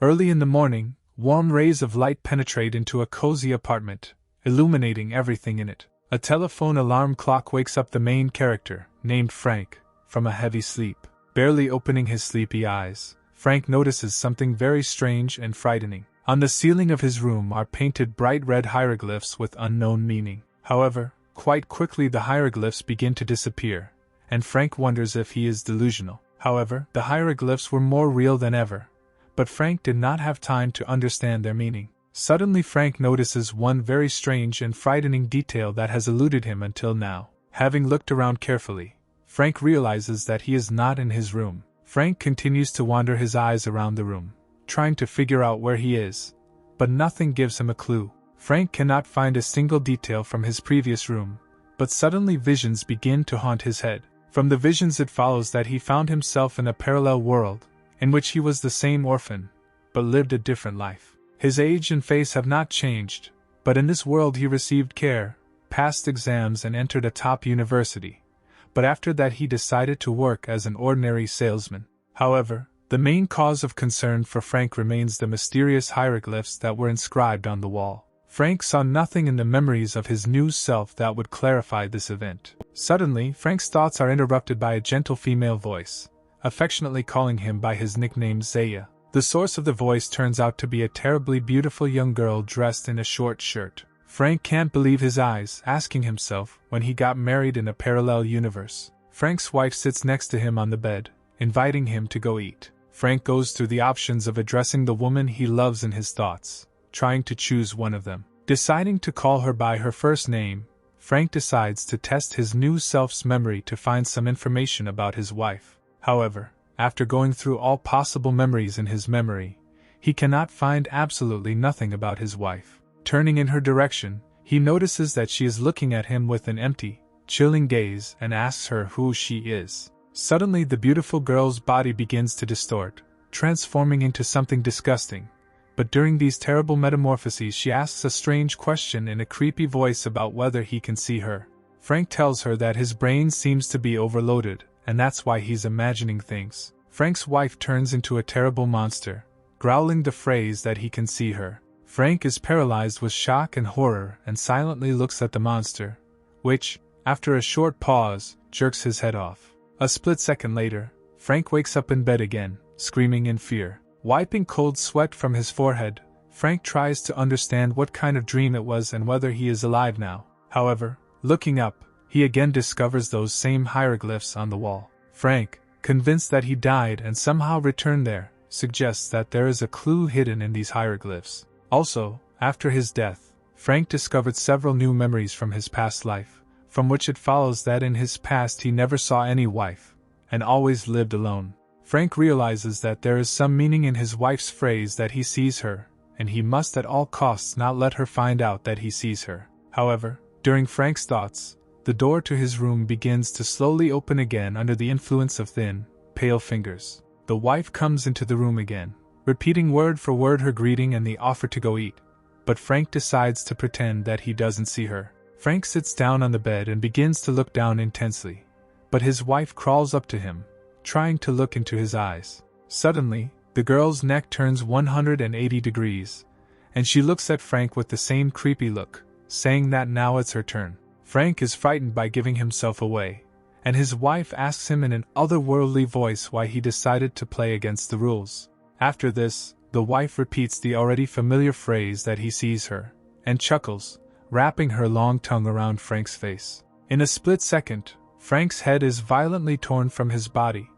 Early in the morning, warm rays of light penetrate into a cozy apartment, illuminating everything in it. A telephone alarm clock wakes up the main character, named Frank, from a heavy sleep. Barely opening his sleepy eyes, Frank notices something very strange and frightening. On the ceiling of his room are painted bright red hieroglyphs with unknown meaning. However, quite quickly the hieroglyphs begin to disappear, and Frank wonders if he is delusional. However, the hieroglyphs were more real than ever, but Frank did not have time to understand their meaning. Suddenly Frank notices one very strange and frightening detail that has eluded him until now. Having looked around carefully, Frank realizes that he is not in his room. Frank continues to wander his eyes around the room, trying to figure out where he is, but nothing gives him a clue. Frank cannot find a single detail from his previous room, but suddenly visions begin to haunt his head. From the visions it follows that he found himself in a parallel world, in which he was the same orphan, but lived a different life. His age and face have not changed, but in this world he received care, passed exams and entered a top university. But after that he decided to work as an ordinary salesman. However, the main cause of concern for Frank remains the mysterious hieroglyphs that were inscribed on the wall. Frank saw nothing in the memories of his new self that would clarify this event. Suddenly, Frank's thoughts are interrupted by a gentle female voice, affectionately calling him by his nickname Zaya. The source of the voice turns out to be a terribly beautiful young girl dressed in a short shirt. Frank can't believe his eyes, asking himself when he got married in a parallel universe. Frank's wife sits next to him on the bed, inviting him to go eat. Frank goes through the options of addressing the woman he loves in his thoughts, trying to choose one of them. Deciding to call her by her first name, Frank decides to test his new self's memory to find some information about his wife. However, after going through all possible memories in his memory, he cannot find absolutely nothing about his wife. Turning in her direction, he notices that she is looking at him with an empty, chilling gaze and asks her who she is. Suddenly the beautiful girl's body begins to distort, transforming into something disgusting. But during these terrible metamorphoses she asks a strange question in a creepy voice about whether he can see her. Frank tells her that his brain seems to be overloaded, and that's why he's imagining things. Frank's wife turns into a terrible monster, growling the phrase that he can see her. Frank is paralyzed with shock and horror and silently looks at the monster, which, after a short pause, jerks his head off. A split second later, Frank wakes up in bed again, screaming in fear. Wiping cold sweat from his forehead, Frank tries to understand what kind of dream it was and whether he is alive now. However, looking up, he again discovers those same hieroglyphs on the wall. Frank, convinced that he died and somehow returned there, suggests that there is a clue hidden in these hieroglyphs. Also, after his death, Frank discovered several new memories from his past life, from which it follows that in his past he never saw any wife, and always lived alone. Frank realizes that there is some meaning in his wife's phrase that he sees her, and he must at all costs not let her find out that he sees her. However, during Frank's thoughts, the door to his room begins to slowly open again under the influence of thin, pale fingers. The wife comes into the room again, repeating word for word her greeting and the offer to go eat, but Frank decides to pretend that he doesn't see her. Frank sits down on the bed and begins to look down intensely, but his wife crawls up to him, trying to look into his eyes. Suddenly, the girl's neck turns 180 degrees, and she looks at Frank with the same creepy look, saying that now it's her turn. Frank is frightened by giving himself away, and his wife asks him in an otherworldly voice why he decided to play against the rules. After this, the wife repeats the already familiar phrase that he sees her, and chuckles, wrapping her long tongue around Frank's face. In a split second, Frank's head is violently torn from his body,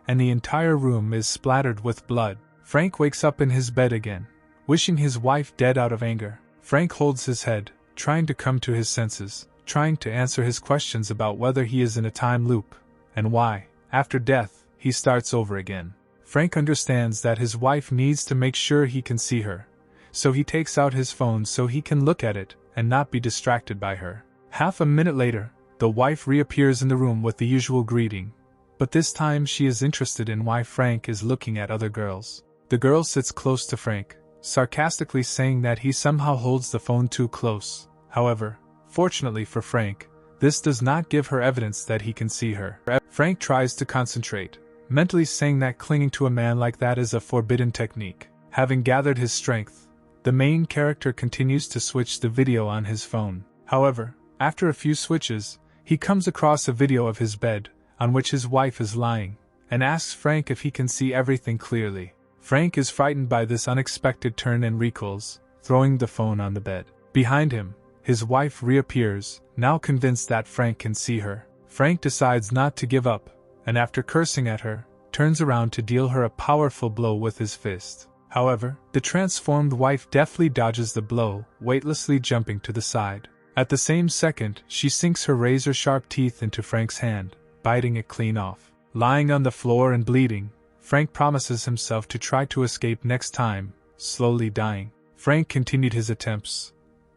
and the entire room is splattered with blood. Frank wakes up in his bed again, wishing his wife dead out of anger. Frank holds his head, trying to come to his senses, trying to answer his questions about whether he is in a time loop, and why, after death, he starts over again. Frank understands that his wife needs to make sure he can see her, so he takes out his phone so he can look at it and not be distracted by her. Half a minute later, the wife reappears in the room with the usual greeting, but this time she is interested in why Frank is looking at other girls. The girl sits close to Frank, sarcastically saying that he somehow holds the phone too close. However, fortunately for Frank, this does not give her evidence that he can see her. Frank tries to concentrate, mentally saying that clinging to a man like that is a forbidden technique. Having gathered his strength, the main character continues to switch the video on his phone. However, after a few switches, he comes across a video of his bed, on which his wife is lying, and asks Frank if he can see everything clearly. Frank is frightened by this unexpected turn and recoils, throwing the phone on the bed. Behind him, his wife reappears, now convinced that Frank can see her. Frank decides not to give up, and after cursing at her, turns around to deal her a powerful blow with his fist. However, the transformed wife deftly dodges the blow, weightlessly jumping to the side. At the same second, she sinks her razor-sharp teeth into Frank's hand, biting it clean off. Lying on the floor and bleeding, Frank promises himself to try to escape next time, slowly dying. Frank continued his attempts,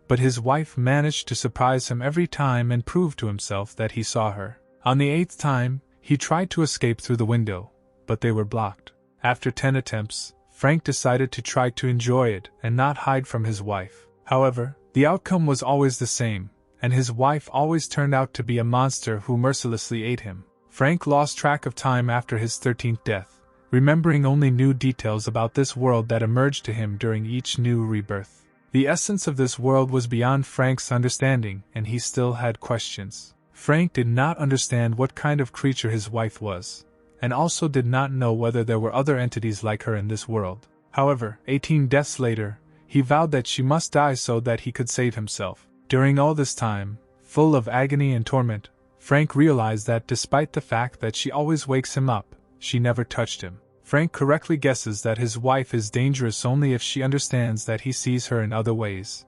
but his wife managed to surprise him every time and prove to himself that he saw her. On the 8th time, he tried to escape through the window, but they were blocked. After 10 attempts, Frank decided to try to enjoy it and not hide from his wife. However, the outcome was always the same, and his wife always turned out to be a monster who mercilessly ate him. Frank lost track of time after his 13th death, remembering only new details about this world that emerged to him during each new rebirth. The essence of this world was beyond Frank's understanding, and he still had questions. Frank did not understand what kind of creature his wife was, and also did not know whether there were other entities like her in this world. However, 18 deaths later, he vowed that she must die so that he could save himself. During all this time, full of agony and torment, Frank realized that despite the fact that she always wakes him up, she never touched him. Frank correctly guesses that his wife is dangerous only if she understands that he sees her in other ways,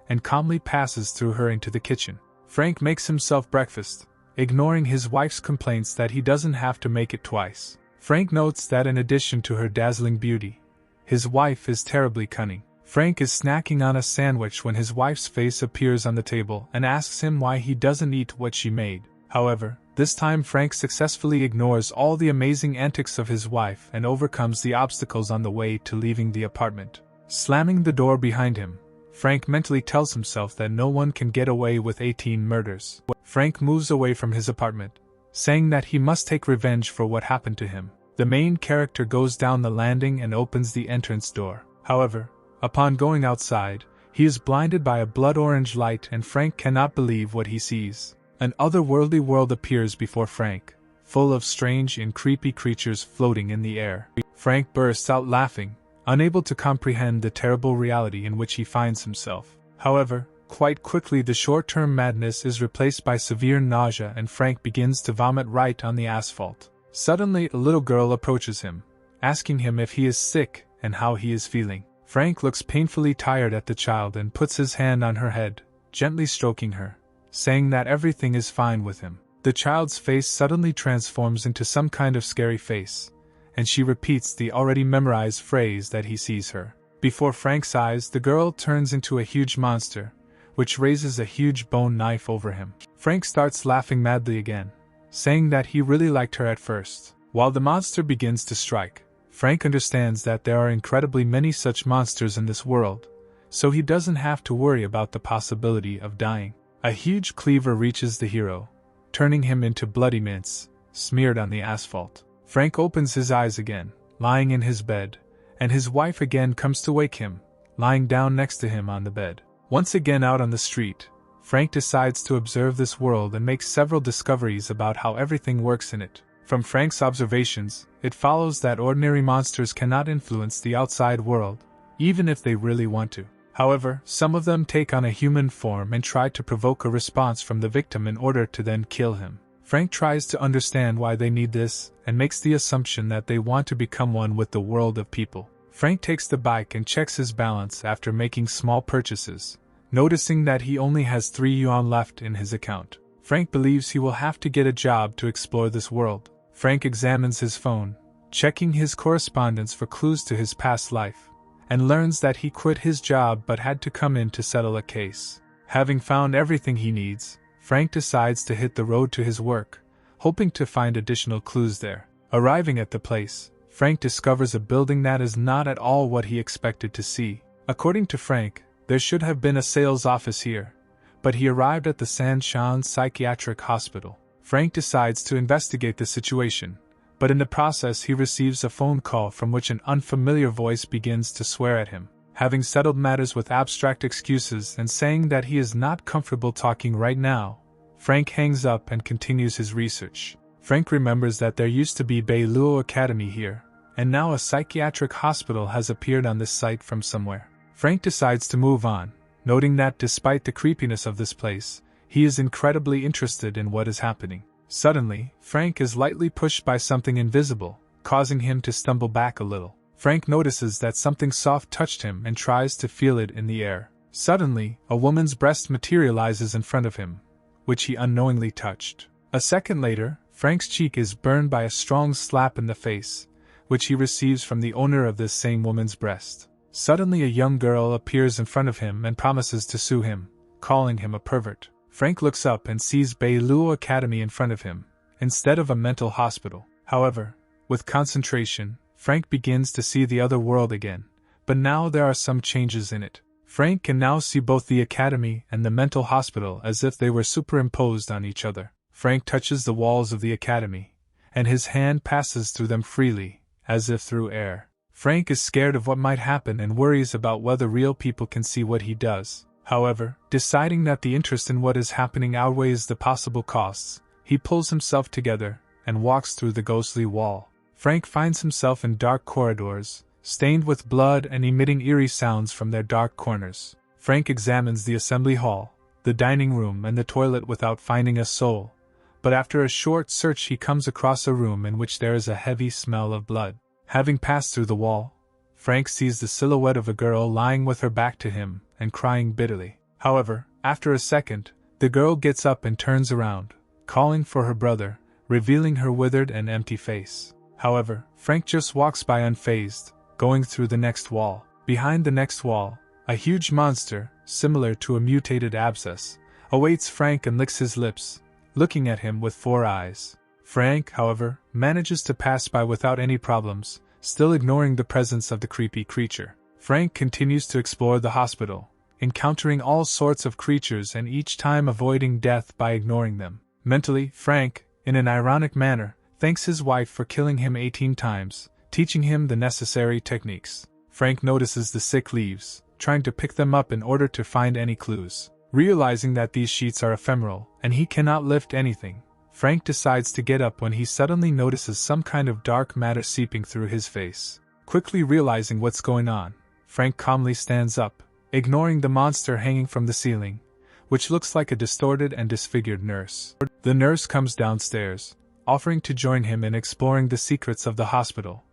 and calmly passes through her into the kitchen. Frank makes himself breakfast, ignoring his wife's complaints that he doesn't have to make it twice. Frank notes that in addition to her dazzling beauty, his wife is terribly cunning. Frank is snacking on a sandwich when his wife's face appears on the table and asks him why he doesn't eat what she made. However, this time Frank successfully ignores all the amazing antics of his wife and overcomes the obstacles on the way to leaving the apartment. Slamming the door behind him, Frank mentally tells himself that no one can get away with 18 murders. Frank moves away from his apartment, saying that he must take revenge for what happened to him. The main character goes down the landing and opens the entrance door. However, upon going outside, he is blinded by a blood-orange light and Frank cannot believe what he sees. An otherworldly world appears before Frank, full of strange and creepy creatures floating in the air. Frank bursts out laughing, unable to comprehend the terrible reality in which he finds himself. However, quite quickly the short-term madness is replaced by severe nausea and Frank begins to vomit right on the asphalt. Suddenly a little girl approaches him, asking him if he is sick and how he is feeling. Frank looks painfully tired at the child and puts his hand on her head, gently stroking her, saying that everything is fine with him. The child's face suddenly transforms into some kind of scary face, and she repeats the already memorized phrase that he sees her. Before Frank's eyes, the girl turns into a huge monster, which raises a huge bone knife over him. Frank starts laughing madly again, saying that he really liked her at first. While the monster begins to strike, Frank understands that there are incredibly many such monsters in this world, so he doesn't have to worry about the possibility of dying. A huge cleaver reaches the hero, turning him into bloody mince, smeared on the asphalt. Frank opens his eyes again, lying in his bed, and his wife again comes to wake him, lying down next to him on the bed. Once again out on the street, Frank decides to observe this world and makes several discoveries about how everything works in it. From Frank's observations, it follows that ordinary monsters cannot influence the outside world, even if they really want to. However, some of them take on a human form and try to provoke a response from the victim in order to then kill him. Frank tries to understand why they need this, and makes the assumption that they want to become one with the world of people. Frank takes the bike and checks his balance after making small purchases, noticing that he only has 3 yuan left in his account. Frank believes he will have to get a job to explore this world. Frank examines his phone, checking his correspondence for clues to his past life, and learns that he quit his job but had to come in to settle a case. Having found everything he needs, Frank decides to hit the road to his work, hoping to find additional clues there. Arriving at the place, Frank discovers a building that is not at all what he expected to see. According to Frank, there should have been a sales office here, but he arrived at the Sanshan Psychiatric Hospital. Frank decides to investigate the situation, but in the process he receives a phone call from which an unfamiliar voice begins to swear at him. Having settled matters with abstract excuses and saying that he is not comfortable talking right now, Frank hangs up and continues his research. Frank remembers that there used to be Beiluo Academy here, and now a psychiatric hospital has appeared on this site from somewhere. Frank decides to move on, noting that despite the creepiness of this place, he is incredibly interested in what is happening. Suddenly, Frank is lightly pushed by something invisible, causing him to stumble back a little. Frank notices that something soft touched him and tries to feel it in the air. Suddenly, a woman's breast materializes in front of him, which he unknowingly touched. A second later, Frank's cheek is burned by a strong slap in the face, which he receives from the owner of this same woman's breast. Suddenly a young girl appears in front of him and promises to sue him, calling him a pervert. Frank looks up and sees Beiluo Academy in front of him, instead of a mental hospital. However, with concentration, Frank begins to see the other world again, but now there are some changes in it. Frank can now see both the academy and the mental hospital as if they were superimposed on each other. Frank touches the walls of the academy, and his hand passes through them freely, as if through air. Frank is scared of what might happen and worries about whether real people can see what he does. However, deciding that the interest in what is happening outweighs the possible costs, he pulls himself together and walks through the ghostly wall. Frank finds himself in dark corridors, stained with blood and emitting eerie sounds from their dark corners. Frank examines the assembly hall, the dining room and the toilet without finding a soul, but after a short search he comes across a room in which there is a heavy smell of blood. Having passed through the wall, Frank sees the silhouette of a girl lying with her back to him and crying bitterly. However, after a second, the girl gets up and turns around, calling for her brother, revealing her withered and empty face. However, Frank just walks by unfazed, going through the next wall. Behind the next wall, a huge monster, similar to a mutated abscess, awaits Frank and licks his lips, looking at him with 4 eyes. Frank, however, manages to pass by without any problems, still ignoring the presence of the creepy creature. Frank continues to explore the hospital, encountering all sorts of creatures and each time avoiding death by ignoring them. Mentally, Frank, in an ironic manner, thanks his wife for killing him 18 times, teaching him the necessary techniques. Frank notices the sick leaves, trying to pick them up in order to find any clues. Realizing that these sheets are ephemeral, and he cannot lift anything, Frank decides to get up when he suddenly notices some kind of dark matter seeping through his face. Quickly realizing what's going on, Frank calmly stands up, ignoring the monster hanging from the ceiling, which looks like a distorted and disfigured nurse. The nurse comes downstairs, offering to join him in exploring the secrets of the hospital,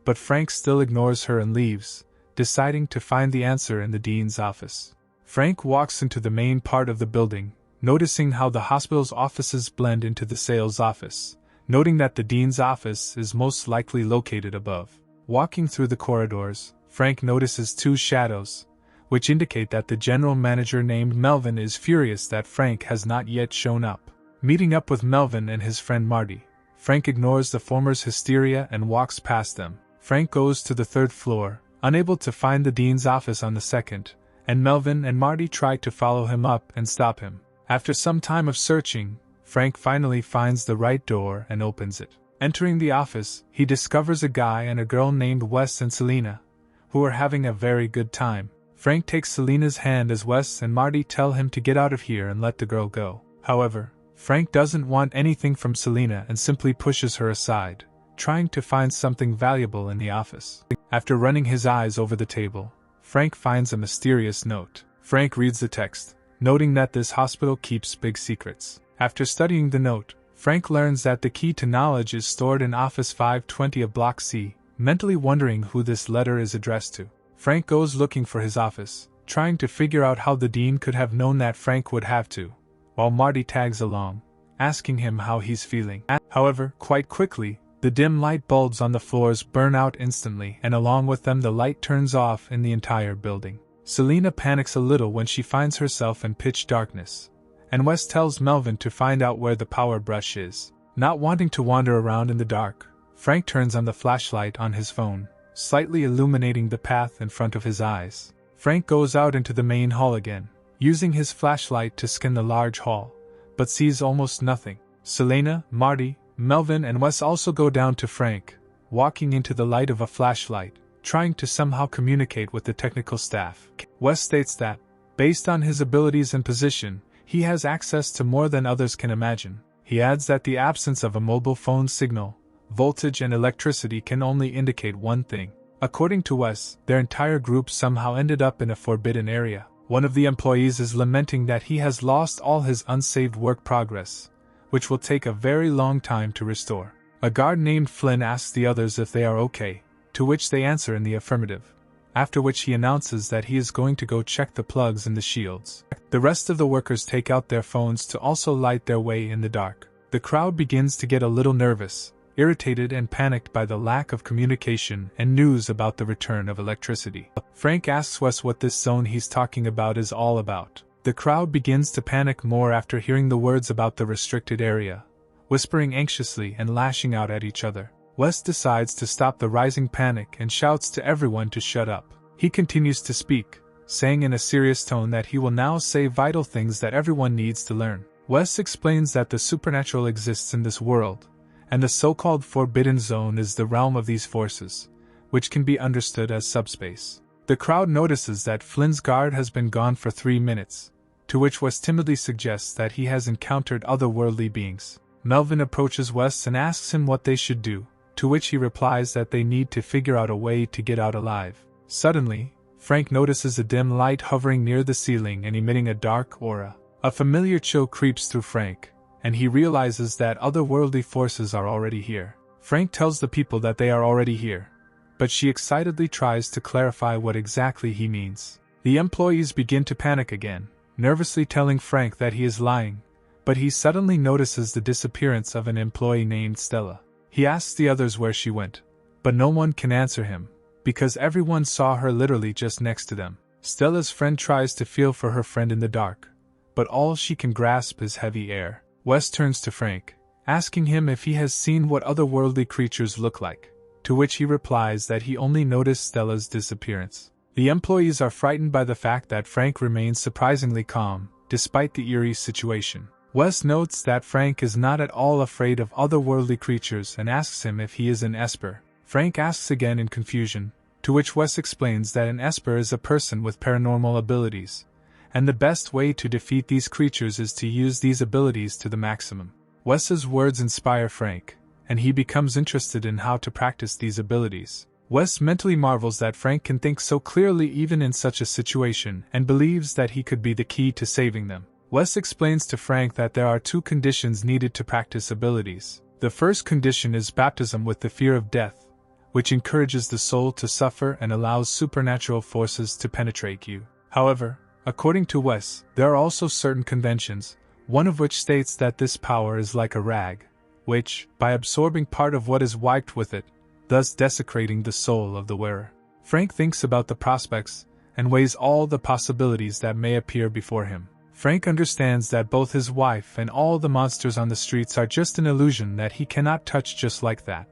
but Frank still ignores her and leaves, deciding to find the answer in the dean's office. Frank walks into the main part of the building, noticing how the hospital's offices blend into the sales office, noting that the dean's office is most likely located above. Walking through the corridors, Frank notices 2 shadows, which indicate that the general manager named Melvin is furious that Frank has not yet shown up. Meeting up with Melvin and his friend Marty, Frank ignores the former's hysteria and walks past them. Frank goes to the 3rd floor, unable to find the dean's office on the 2nd, and Melvin and Marty try to follow him up and stop him. After some time of searching, Frank finally finds the right door and opens it. Entering the office, he discovers a guy and a girl named Wes and Selena, who are having a very good time. Frank takes Selena's hand as Wes and Marty tell him to get out of here and let the girl go. However, Frank doesn't want anything from Selena and simply pushes her aside, trying to find something valuable in the office. After running his eyes over the table, Frank finds a mysterious note. Frank reads the text, noting that this hospital keeps big secrets. After studying the note, Frank learns that the key to knowledge is stored in Office 520 of Block C, mentally wondering who this letter is addressed to. Frank goes looking for his office, trying to figure out how the dean could have known that Frank would have to, while Marty tags along, asking him how he's feeling. However, quite quickly, the dim light bulbs on the floors burn out instantly, and along with them the light turns off in the entire building. Selena panics a little when she finds herself in pitch darkness, and Wes tells Melvin to find out where the power brush is. Not wanting to wander around in the dark, Frank turns on the flashlight on his phone, slightly illuminating the path in front of his eyes. Frank goes out into the main hall again, using his flashlight to scan the large hall, but sees almost nothing. Selena, Marty, Melvin and Wes also go down to Frank, walking into the light of a flashlight, trying to somehow communicate with the technical staff. Wes states that, based on his abilities and position, he has access to more than others can imagine. He adds that the absence of a mobile phone signal, voltage and electricity can only indicate one thing. According to Wes, their entire group somehow ended up in a forbidden area. One of the employees is lamenting that he has lost all his unsaved work progress, which will take a very long time to restore. A guard named Flynn asks the others if they are okay, to which they answer in the affirmative, after which he announces that he is going to go check the plugs in the shields. The rest of the workers take out their phones to also light their way in the dark. The crowd begins to get a little nervous, irritated and panicked by the lack of communication and news about the return of electricity. Frank asks Wes what this zone he's talking about is all about. The crowd begins to panic more after hearing the words about the restricted area, whispering anxiously and lashing out at each other. Wes decides to stop the rising panic and shouts to everyone to shut up. He continues to speak, saying in a serious tone that he will now say vital things that everyone needs to learn. Wes explains that the supernatural exists in this world, and the so-called Forbidden Zone is the realm of these forces, which can be understood as subspace. The crowd notices that Flynn's guard has been gone for 3 minutes, to which Wes timidly suggests that he has encountered otherworldly beings. Melvin approaches Wes and asks him what they should do, to which he replies that they need to figure out a way to get out alive. Suddenly, Frank notices a dim light hovering near the ceiling and emitting a dark aura. A familiar chill creeps through Frank, and he realizes that otherworldly forces are already here. Frank tells the people that they are already here, but she excitedly tries to clarify what exactly he means. The employees begin to panic again, nervously telling Frank that he is lying, but he suddenly notices the disappearance of an employee named Stella. He asks the others where she went, but no one can answer him, because everyone saw her literally just next to them. Stella's friend tries to feel for her friend in the dark, but all she can grasp is heavy air. Wes turns to Frank, asking him if he has seen what otherworldly creatures look like, to which he replies that he only noticed Stella's disappearance. The employees are frightened by the fact that Frank remains surprisingly calm, despite the eerie situation. Wes notes that Frank is not at all afraid of otherworldly creatures and asks him if he is an Esper. Frank asks again in confusion, to which Wes explains that an Esper is a person with paranormal abilities, and the best way to defeat these creatures is to use these abilities to the maximum. Wes's words inspire Frank, and he becomes interested in how to practice these abilities. Wes mentally marvels that Frank can think so clearly even in such a situation and believes that he could be the key to saving them. Wes explains to Frank that there are 2 conditions needed to practice abilities. The first condition is baptism with the fear of death, which encourages the soul to suffer and allows supernatural forces to penetrate you. However, according to Wes, there are also certain conventions, one of which states that this power is like a rag, which, by absorbing part of what is wiped with it, thus desecrating the soul of the wearer. Frank thinks about the prospects and weighs all the possibilities that may appear before him. Frank understands that both his wife and all the monsters on the streets are just an illusion that he cannot touch just like that,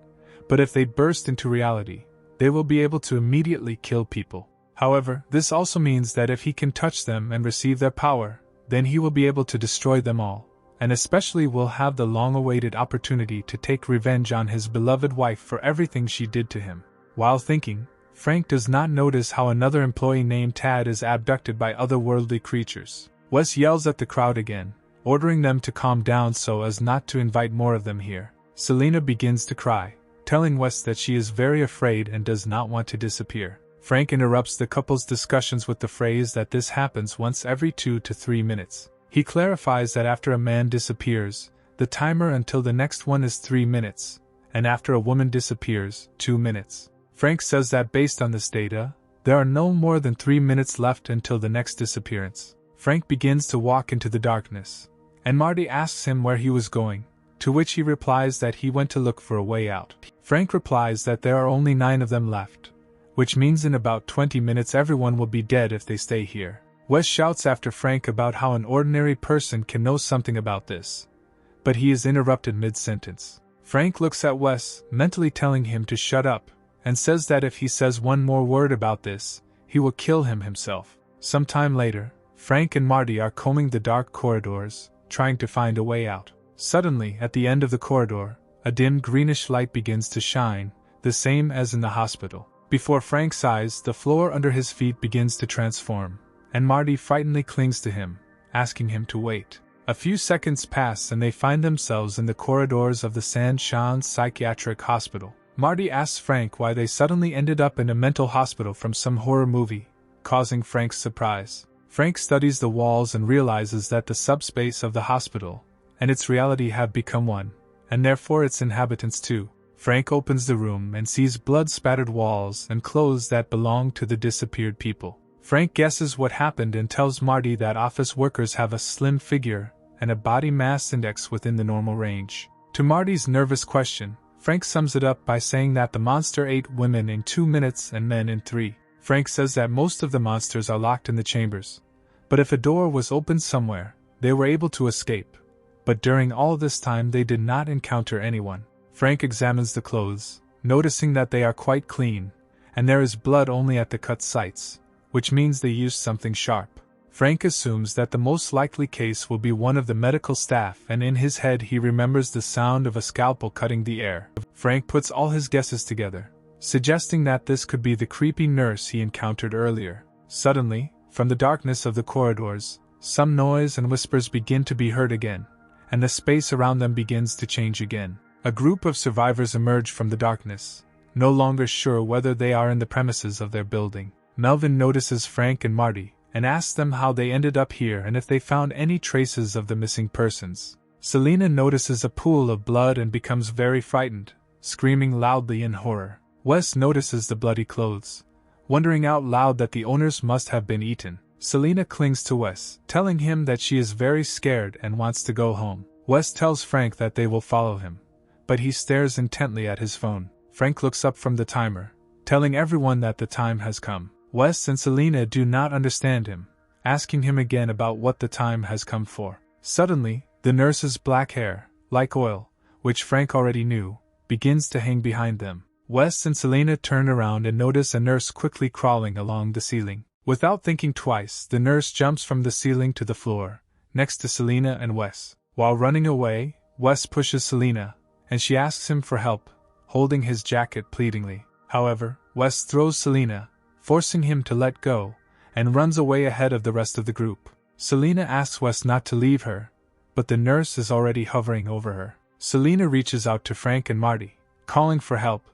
but if they burst into reality, they will be able to immediately kill people. However, this also means that if he can touch them and receive their power, then he will be able to destroy them all, and especially will have the long-awaited opportunity to take revenge on his beloved wife for everything she did to him. While thinking, Frank does not notice how another employee named Tad is abducted by otherworldly creatures. Wes yells at the crowd again, ordering them to calm down so as not to invite more of them here. Selena begins to cry, telling Wes that she is very afraid and does not want to disappear. Frank interrupts the couple's discussions with the phrase that this happens once every 2 to 3 minutes. He clarifies that after a man disappears, the timer until the next one is 3 minutes, and after a woman disappears, 2 minutes. Frank says that based on this data, there are no more than 3 minutes left until the next disappearance. Frank begins to walk into the darkness, and Marty asks him where he was going, to which he replies that he went to look for a way out. Frank replies that there are only 9 of them left, which means in about 20 minutes everyone will be dead if they stay here. Wes shouts after Frank about how an ordinary person can know something about this, but he is interrupted mid-sentence. Frank looks at Wes, mentally telling him to shut up, and says that if he says one more word about this, he will kill him himself. Sometime later, Frank and Marty are combing the dark corridors, trying to find a way out. Suddenly, at the end of the corridor, a dim greenish light begins to shine, the same as in the hospital. Before Frank's eyes, the floor under his feet begins to transform, and Marty frightenedly clings to him, asking him to wait. A few seconds pass and they find themselves in the corridors of the Sanshan Psychiatric Hospital. Marty asks Frank why they suddenly ended up in a mental hospital from some horror movie, causing Frank's surprise. Frank studies the walls and realizes that the subspace of the hospital and its reality have become one, and therefore its inhabitants too. Frank opens the room and sees blood-spattered walls and clothes that belong to the disappeared people. Frank guesses what happened and tells Marty that office workers have a slim figure and a body mass index within the normal range. To Marty's nervous question, Frank sums it up by saying that the monster ate women in 2 minutes and men in 3. Frank says that most of the monsters are locked in the chambers, but if a door was opened somewhere, they were able to escape. But during all this time they did not encounter anyone. Frank examines the clothes, noticing that they are quite clean, and there is blood only at the cut sites, which means they used something sharp. Frank assumes that the most likely case will be one of the medical staff, and in his head he remembers the sound of a scalpel cutting the air. Frank puts all his guesses together, suggesting that this could be the creepy nurse he encountered earlier. Suddenly, from the darkness of the corridors, some noise and whispers begin to be heard again, and the space around them begins to change again. A group of survivors emerge from the darkness, no longer sure whether they are in the premises of their building. Melvin notices Frank and Marty, and asks them how they ended up here and if they found any traces of the missing persons. Selena notices a pool of blood and becomes very frightened, screaming loudly in horror. Wes notices the bloody clothes, wondering out loud that the owners must have been eaten. Selena clings to Wes, telling him that she is very scared and wants to go home. Wes tells Frank that they will follow him, but he stares intently at his phone. Frank looks up from the timer, telling everyone that the time has come. Wes and Selena do not understand him, asking him again about what the time has come for. Suddenly, the nurse's black hair, like oil, which Frank already knew, begins to hang behind them. Wes and Selena turn around and notice a nurse quickly crawling along the ceiling. Without thinking twice, the nurse jumps from the ceiling to the floor, next to Selena and Wes. While running away, Wes pushes Selena, and she asks him for help, holding his jacket pleadingly. However, Wes throws Selena, forcing him to let go, and runs away ahead of the rest of the group. Selena asks Wes not to leave her, but the nurse is already hovering over her. Selena reaches out to Frank and Marty, calling for help,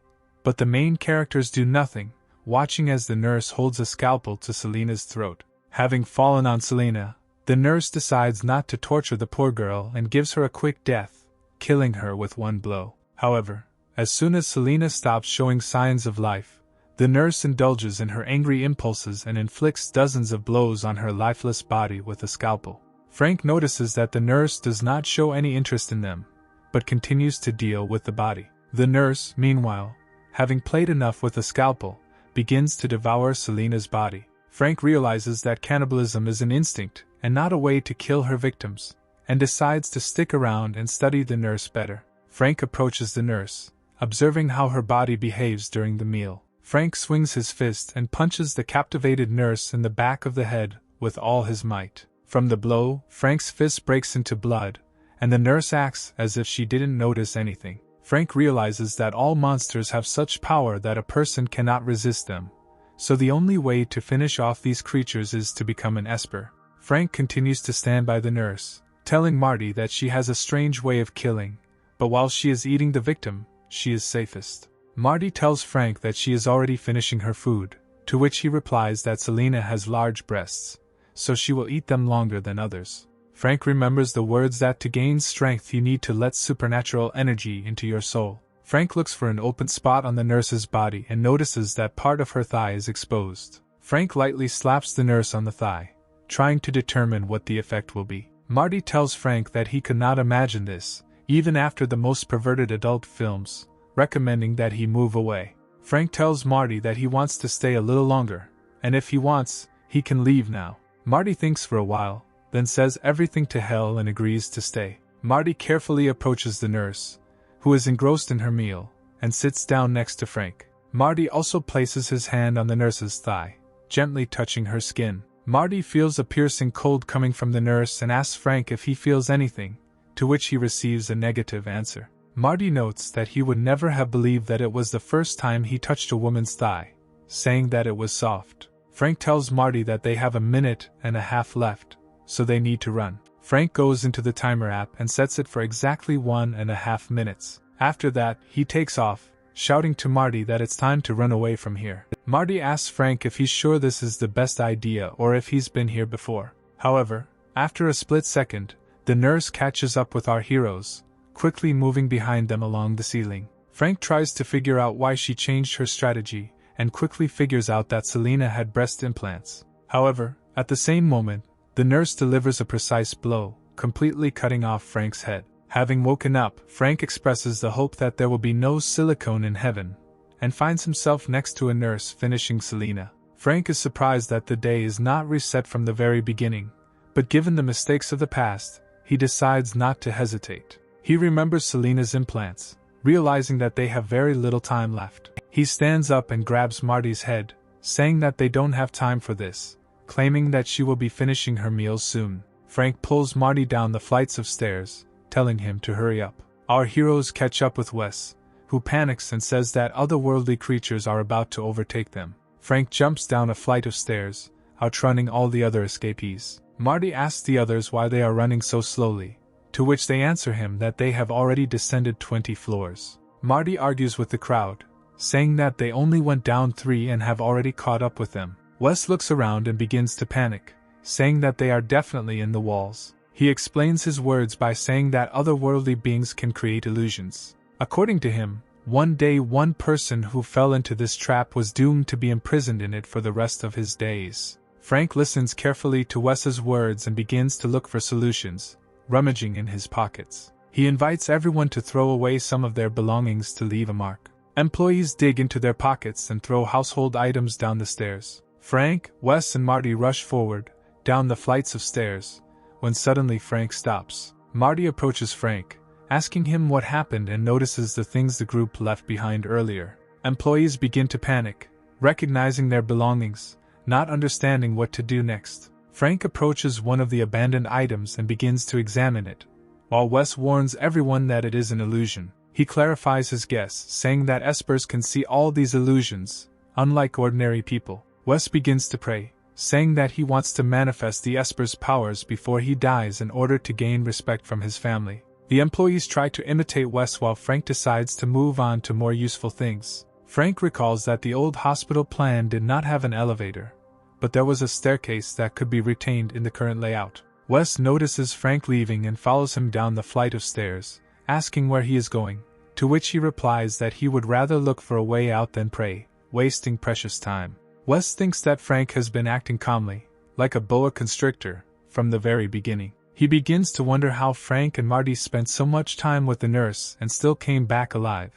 but the main characters do nothing, watching as the nurse holds a scalpel to Selena's throat. Having fallen on Selena, the nurse decides not to torture the poor girl and gives her a quick death, killing her with one blow. However, as soon as Selena stops showing signs of life, the nurse indulges in her angry impulses and inflicts dozens of blows on her lifeless body with a scalpel. Frank notices that the nurse does not show any interest in them, but continues to deal with the body. The nurse, meanwhile, having played enough with the scalpel, begins to devour Selena's body. Frank realizes that cannibalism is an instinct and not a way to kill her victims, and decides to stick around and study the nurse better. Frank approaches the nurse, observing how her body behaves during the meal. Frank swings his fist and punches the captivated nurse in the back of the head with all his might. From the blow, Frank's fist breaks into blood, and the nurse acts as if she didn't notice anything. Frank realizes that all monsters have such power that a person cannot resist them, so the only way to finish off these creatures is to become an Esper. Frank continues to stand by the nurse, telling Marty that she has a strange way of killing, but while she is eating the victim, she is safest. Marty tells Frank that she is already finishing her food, to which he replies that Selena has large breasts, so she will eat them longer than others. Frank remembers the words that to gain strength you need to let supernatural energy into your soul. Frank looks for an open spot on the nurse's body and notices that part of her thigh is exposed. Frank lightly slaps the nurse on the thigh, trying to determine what the effect will be. Marty tells Frank that he could not imagine this, even after the most perverted adult films, recommending that he move away. Frank tells Marty that he wants to stay a little longer, and if he wants, he can leave now. Marty thinks for a while, then says everything to hell and agrees to stay. Marty carefully approaches the nurse, who is engrossed in her meal, and sits down next to Frank. Marty also places his hand on the nurse's thigh, gently touching her skin. Marty feels a piercing cold coming from the nurse and asks Frank if he feels anything, to which he receives a negative answer. Marty notes that he would never have believed that it was the first time he touched a woman's thigh, saying that it was soft. Frank tells Marty that they have a minute and a half left, so they need to run. Frank goes into the timer app and sets it for exactly 1.5 minutes. After that, he takes off, shouting to Marty that it's time to run away from here. Marty asks Frank if he's sure this is the best idea or if he's been here before. However, after a split second, the nurse catches up with our heroes, quickly moving behind them along the ceiling. Frank tries to figure out why she changed her strategy, and quickly figures out that Selena had breast implants. However, at the same moment, the nurse delivers a precise blow, completely cutting off Frank's head. Having woken up, Frank expresses the hope that there will be no silicone in heaven, and finds himself next to a nurse finishing Selena. Frank is surprised that the day is not reset from the very beginning, but given the mistakes of the past, he decides not to hesitate. He remembers Selena's implants, realizing that they have very little time left. He stands up and grabs Marty's head, saying that they don't have time for this, claiming that she will be finishing her meal soon. Frank pulls Marty down the flights of stairs, telling him to hurry up. Our heroes catch up with Wes, who panics and says that otherworldly creatures are about to overtake them. Frank jumps down a flight of stairs, outrunning all the other escapees. Marty asks the others why they are running so slowly, to which they answer him that they have already descended 20 floors. Marty argues with the crowd, saying that they only went down 3 and have already caught up with them. Wes looks around and begins to panic, saying that they are definitely in the walls. He explains his words by saying that otherworldly beings can create illusions. According to him, one day one person who fell into this trap was doomed to be imprisoned in it for the rest of his days. Frank listens carefully to Wes's words and begins to look for solutions, rummaging in his pockets. He invites everyone to throw away some of their belongings to leave a mark. Employees dig into their pockets and throw household items down the stairs. Frank, Wes and Marty rush forward, down the flights of stairs, when suddenly Frank stops. Marty approaches Frank, asking him what happened and notices the things the group left behind earlier. Employees begin to panic, recognizing their belongings, not understanding what to do next. Frank approaches one of the abandoned items and begins to examine it, while Wes warns everyone that it is an illusion. He clarifies his guess, saying that espers can see all these illusions, unlike ordinary people. Wes begins to pray, saying that he wants to manifest the esper's powers before he dies in order to gain respect from his family. The employees try to imitate Wes while Frank decides to move on to more useful things. Frank recalls that the old hospital plan did not have an elevator, but there was a staircase that could be retained in the current layout. Wes notices Frank leaving and follows him down the flight of stairs, asking where he is going, to which he replies that he would rather look for a way out than pray, wasting precious time. Wes thinks that Frank has been acting calmly, like a boa constrictor, from the very beginning. He begins to wonder how Frank and Marty spent so much time with the nurse and still came back alive,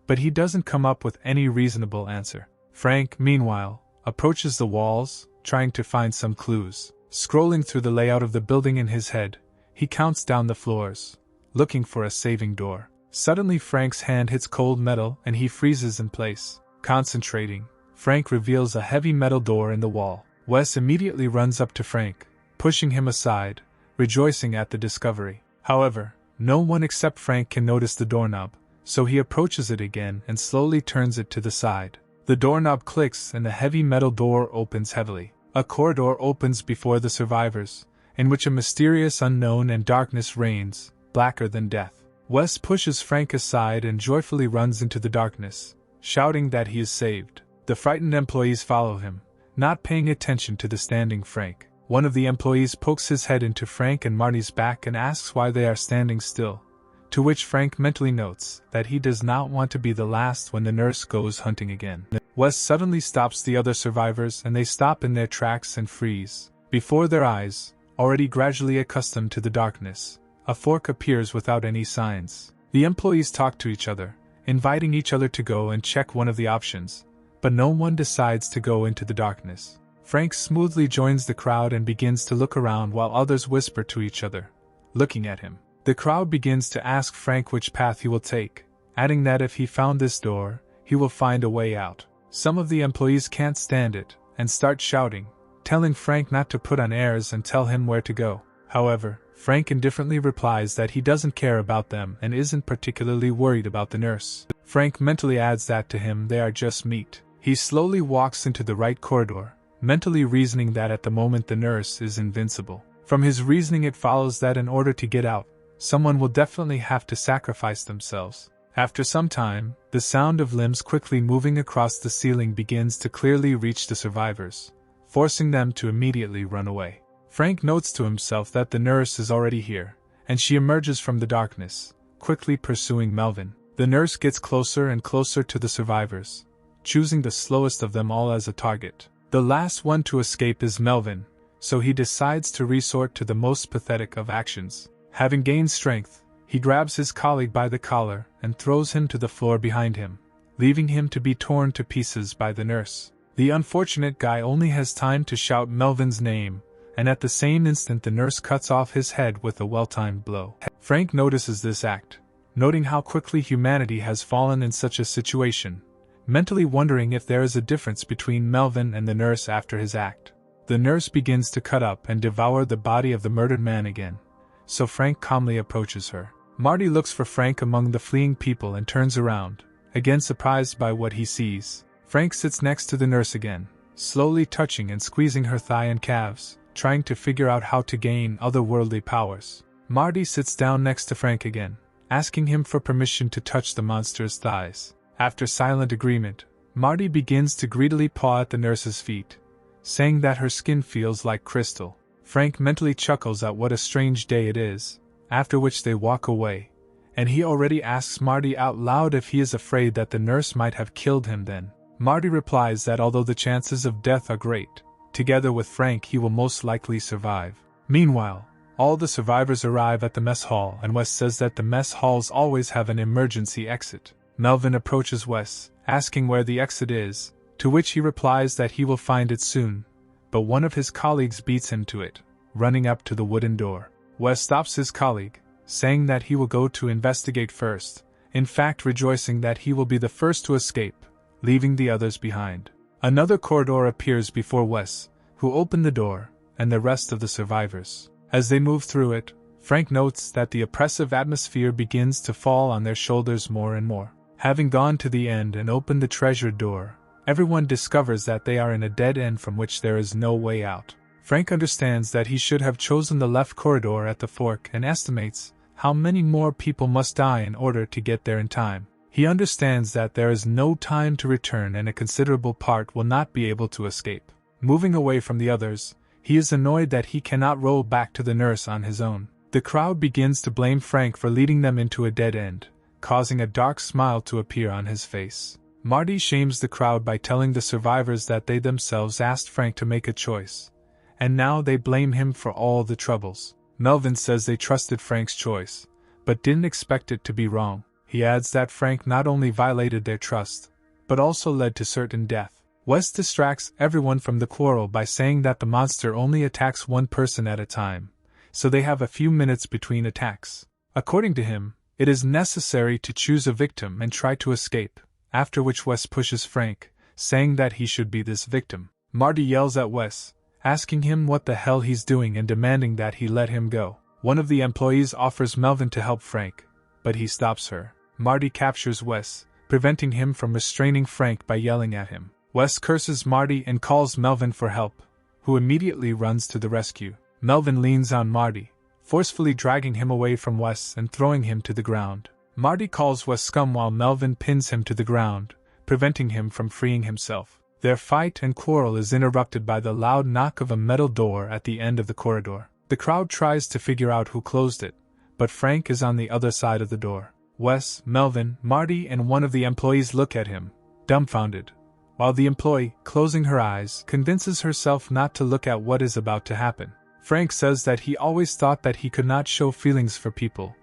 but he doesn't come up with any reasonable answer. Frank, meanwhile, approaches the walls, trying to find some clues. Scrolling through the layout of the building in his head, he counts down the floors, looking for a saving door. Suddenly Frank's hand hits cold metal and he freezes in place. Concentrating, Frank reveals a heavy metal door in the wall. Wes immediately runs up to Frank, pushing him aside, rejoicing at the discovery. However, no one except Frank can notice the doorknob, so he approaches it again and slowly turns it to the side. The doorknob clicks and the heavy metal door opens heavily. A corridor opens before the survivors, in which a mysterious unknown and darkness reigns, blacker than death. Wes pushes Frank aside and joyfully runs into the darkness, shouting that he is saved. The frightened employees follow him, not paying attention to the standing Frank. One of the employees pokes his head into Frank and Marty's back and asks why they are standing still, to which Frank mentally notes that he does not want to be the last when the nurse goes hunting again. Wes suddenly stops the other survivors and they stop in their tracks and freeze. Before their eyes, already gradually accustomed to the darkness, a fork appears without any signs. The employees talk to each other, inviting each other to go and check one of the options, but no one decides to go into the darkness. Frank smoothly joins the crowd and begins to look around while others whisper to each other, looking at him. The crowd begins to ask Frank which path he will take, adding that if he found this door, he will find a way out. Some of the employees can't stand it and start shouting, telling Frank not to put on airs and tell him where to go. However, Frank indifferently replies that he doesn't care about them and isn't particularly worried about the nurse. Frank mentally adds that to him they are just meat. He slowly walks into the right corridor, mentally reasoning that at the moment the nurse is invincible. From his reasoning it follows that in order to get out, someone will definitely have to sacrifice themselves. After some time, the sound of limbs quickly moving across the ceiling begins to clearly reach the survivors, forcing them to immediately run away. Frank notes to himself that the nurse is already here, and she emerges from the darkness, quickly pursuing Melvin. The nurse gets closer and closer to the survivors, choosing the slowest of them all as a target. The last one to escape is Melvin, so he decides to resort to the most pathetic of actions. Having gained strength, he grabs his colleague by the collar and throws him to the floor behind him, leaving him to be torn to pieces by the nurse. The unfortunate guy only has time to shout Melvin's name, and at the same instant the nurse cuts off his head with a well-timed blow. Frank notices this act, noting how quickly humanity has fallen in such a situation, mentally wondering if there is a difference between Melvin and the nurse after his act. The nurse begins to cut up and devour the body of the murdered man again, so Frank calmly approaches her. Marty looks for Frank among the fleeing people and turns around, again surprised by what he sees. Frank sits next to the nurse again, slowly touching and squeezing her thigh and calves, trying to figure out how to gain otherworldly powers. Marty sits down next to Frank again, asking him for permission to touch the monster's thighs. After silent agreement, Marty begins to greedily paw at the nurse's feet, saying that her skin feels like crystal. Frank mentally chuckles at what a strange day it is, after which they walk away, and he already asks Marty out loud if he is afraid that the nurse might have killed him then. Marty replies that although the chances of death are great, together with Frank he will most likely survive. Meanwhile, all the survivors arrive at the mess hall and Wes says that the mess halls always have an emergency exit. Melvin approaches Wes, asking where the exit is, to which he replies that he will find it soon, but one of his colleagues beats him to it, running up to the wooden door. Wes stops his colleague, saying that he will go to investigate first, in fact rejoicing that he will be the first to escape, leaving the others behind. Another corridor appears before Wes, who opened the door, and the rest of the survivors. As they move through it, Frank notes that the oppressive atmosphere begins to fall on their shoulders more and more. Having gone to the end and opened the treasure door, everyone discovers that they are in a dead end from which there is no way out. Frank understands that he should have chosen the left corridor at the fork and estimates how many more people must die in order to get there in time. He understands that there is no time to return and a considerable part will not be able to escape. Moving away from the others, he is annoyed that he cannot roll back to the nurse on his own. The crowd begins to blame Frank for leading them into a dead end, causing a dark smile to appear on his face. Marty shames the crowd by telling the survivors that they themselves asked Frank to make a choice, and now they blame him for all the troubles. Melvin says they trusted Frank's choice, but didn't expect it to be wrong. He adds that Frank not only violated their trust, but also led to certain death. Wes distracts everyone from the quarrel by saying that the monster only attacks one person at a time, so they have a few minutes between attacks. According to him, it is necessary to choose a victim and try to escape, after which Wes pushes Frank, saying that he should be this victim. Marty yells at Wes, asking him what the hell he's doing and demanding that he let him go. One of the employees offers Melvin to help Frank, but he stops her. Marty captures Wes, preventing him from restraining Frank by yelling at him. Wes curses Marty and calls Melvin for help, who immediately runs to the rescue. Melvin leans on Marty, forcefully dragging him away from Wes and throwing him to the ground. Marty calls Wes scum while Melvin pins him to the ground, preventing him from freeing himself. Their fight and quarrel is interrupted by the loud knock of a metal door at the end of the corridor. The crowd tries to figure out who closed it, but Frank is on the other side of the door. Wes, Melvin, Marty, and one of the employees look at him, dumbfounded, while the employee, closing her eyes, convinces herself not to look at what is about to happen. Frank says that he always thought that he could not show feelings for people,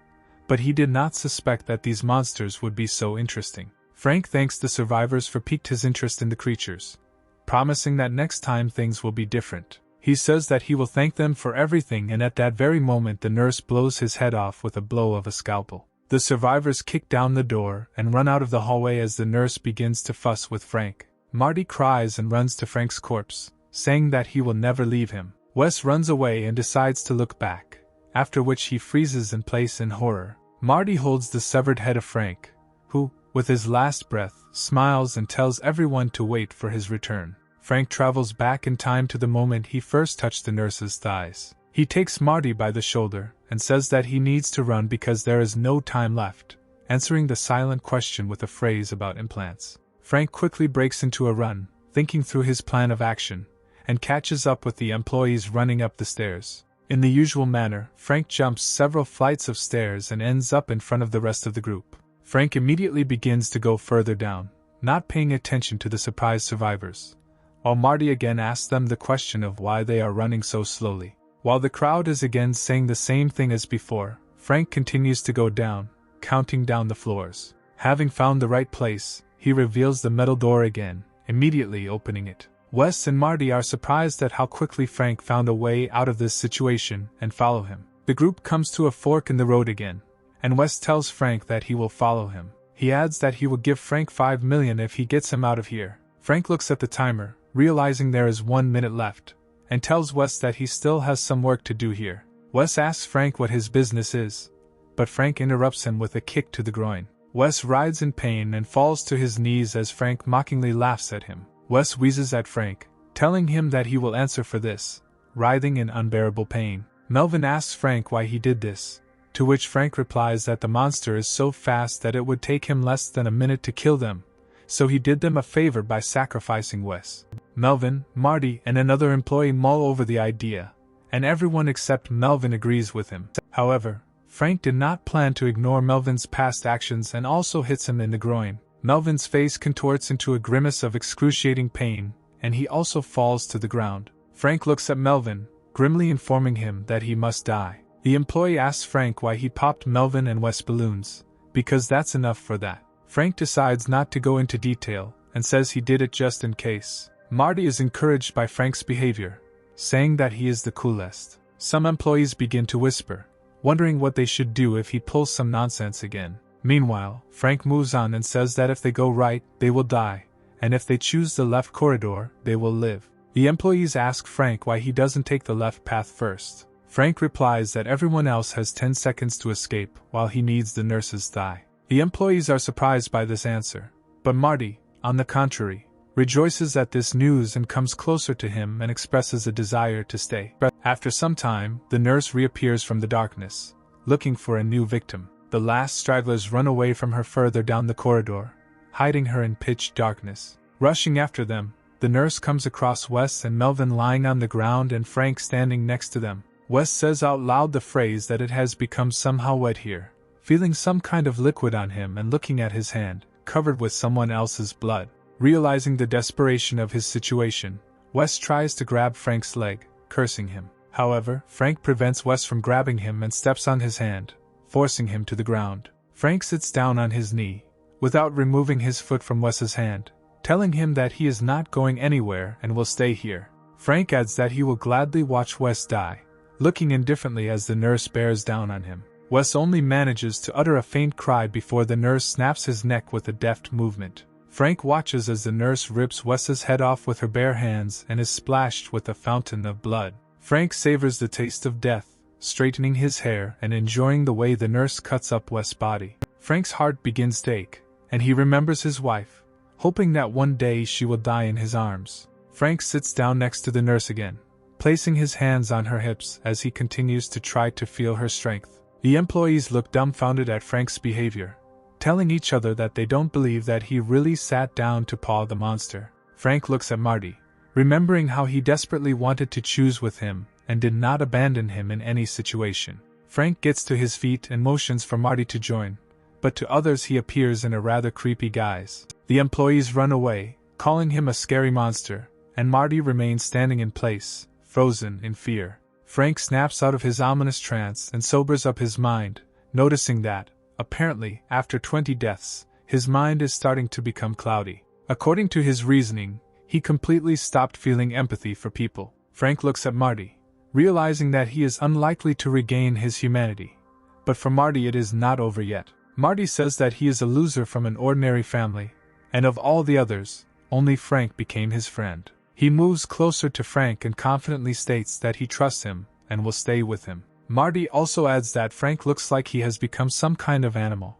but he did not suspect that these monsters would be so interesting. Frank thanks the survivors for piqued his interest in the creatures, promising that next time things will be different. He says that he will thank them for everything, and at that very moment the nurse blows his head off with a blow of a scalpel. The survivors kick down the door and run out of the hallway as the nurse begins to fuss with Frank. Marty cries and runs to Frank's corpse, saying that he will never leave him. Wes runs away and decides to look back, after which he freezes in place in horror. Marty holds the severed head of Frank, who, with his last breath, smiles and tells everyone to wait for his return. Frank travels back in time to the moment he first touched the nurse's thighs. He takes Marty by the shoulder and says that he needs to run because there is no time left, answering the silent question with a phrase about implants. Frank quickly breaks into a run, thinking through his plan of action, and catches up with the employees running up the stairs. In the usual manner, Frank jumps several flights of stairs and ends up in front of the rest of the group. Frank immediately begins to go further down, not paying attention to the surprised survivors, while Marty again asks them the question of why they are running so slowly. While the crowd is again saying the same thing as before, Frank continues to go down, counting down the floors. Having found the right place, he reveals the metal door again, immediately opening it. Wes and Marty are surprised at how quickly Frank found a way out of this situation and follow him. The group comes to a fork in the road again, and Wes tells Frank that he will follow him. He adds that he will give Frank $5 million if he gets him out of here. Frank looks at the timer, realizing there is 1 minute left, and tells Wes that he still has some work to do here. Wes asks Frank what his business is, but Frank interrupts him with a kick to the groin. Wes writhes in pain and falls to his knees as Frank mockingly laughs at him. Wes wheezes at Frank, telling him that he will answer for this, writhing in unbearable pain. Melvin asks Frank why he did this, to which Frank replies that the monster is so fast that it would take him less than a minute to kill them, so he did them a favor by sacrificing Wes. Melvin, Marty, and another employee mull over the idea, and everyone except Melvin agrees with him. However, Frank did not plan to ignore Melvin's past actions and also hits him in the groin. Melvin's face contorts into a grimace of excruciating pain, and he also falls to the ground. Frank looks at Melvin, grimly informing him that he must die. The employee asks Frank why he popped Melvin and Wes balloons, because that's enough for that. Frank decides not to go into detail, and says he did it just in case. Marty is encouraged by Frank's behavior, saying that he is the coolest. Some employees begin to whisper, wondering what they should do if he pulls some nonsense again. Meanwhile, Frank moves on and says that if they go right, they will die, and if they choose the left corridor, they will live. The employees ask Frank why he doesn't take the left path first. Frank replies that everyone else has 10 seconds to escape while he needs the nurse's thigh. The employees are surprised by this answer, but Marty, on the contrary, rejoices at this news and comes closer to him and expresses a desire to stay. After some time, the nurse reappears from the darkness, looking for a new victim. The last stragglers run away from her further down the corridor, hiding her in pitch darkness. Rushing after them, the nurse comes across Wes and Melvin lying on the ground and Frank standing next to them. Wes says out loud the phrase that it has become somehow wet here, feeling some kind of liquid on him and looking at his hand, covered with someone else's blood. Realizing the desperation of his situation, Wes tries to grab Frank's leg, cursing him. However, Frank prevents Wes from grabbing him and steps on his hand, forcing him to the ground. Frank sits down on his knee, without removing his foot from Wes's hand, telling him that he is not going anywhere and will stay here. Frank adds that he will gladly watch Wes die, looking indifferently as the nurse bears down on him. Wes only manages to utter a faint cry before the nurse snaps his neck with a deft movement. Frank watches as the nurse rips Wes's head off with her bare hands and is splashed with a fountain of blood. Frank savors the taste of death, straightening his hair and enjoying the way the nurse cuts up Wes' body. Frank's heart begins to ache, and he remembers his wife, hoping that one day she will die in his arms. Frank sits down next to the nurse again, placing his hands on her hips as he continues to try to feel her strength. The employees look dumbfounded at Frank's behavior, telling each other that they don't believe that he really sat down to paw the monster. Frank looks at Marty, remembering how he desperately wanted to choose with him and did not abandon him in any situation. Frank gets to his feet and motions for Marty to join, but to others he appears in a rather creepy guise. The employees run away, calling him a scary monster, and Marty remains standing in place, frozen in fear. Frank snaps out of his ominous trance and sobers up his mind, noticing that, apparently, after 20 deaths, his mind is starting to become cloudy. According to his reasoning, he completely stopped feeling empathy for people. Frank looks at Marty, realizing that he is unlikely to regain his humanity. But for Marty it is not over yet. Marty says that he is a loser from an ordinary family, and of all the others, only Frank became his friend. He moves closer to Frank and confidently states that he trusts him and will stay with him. Marty also adds that Frank looks like he has become some kind of animal,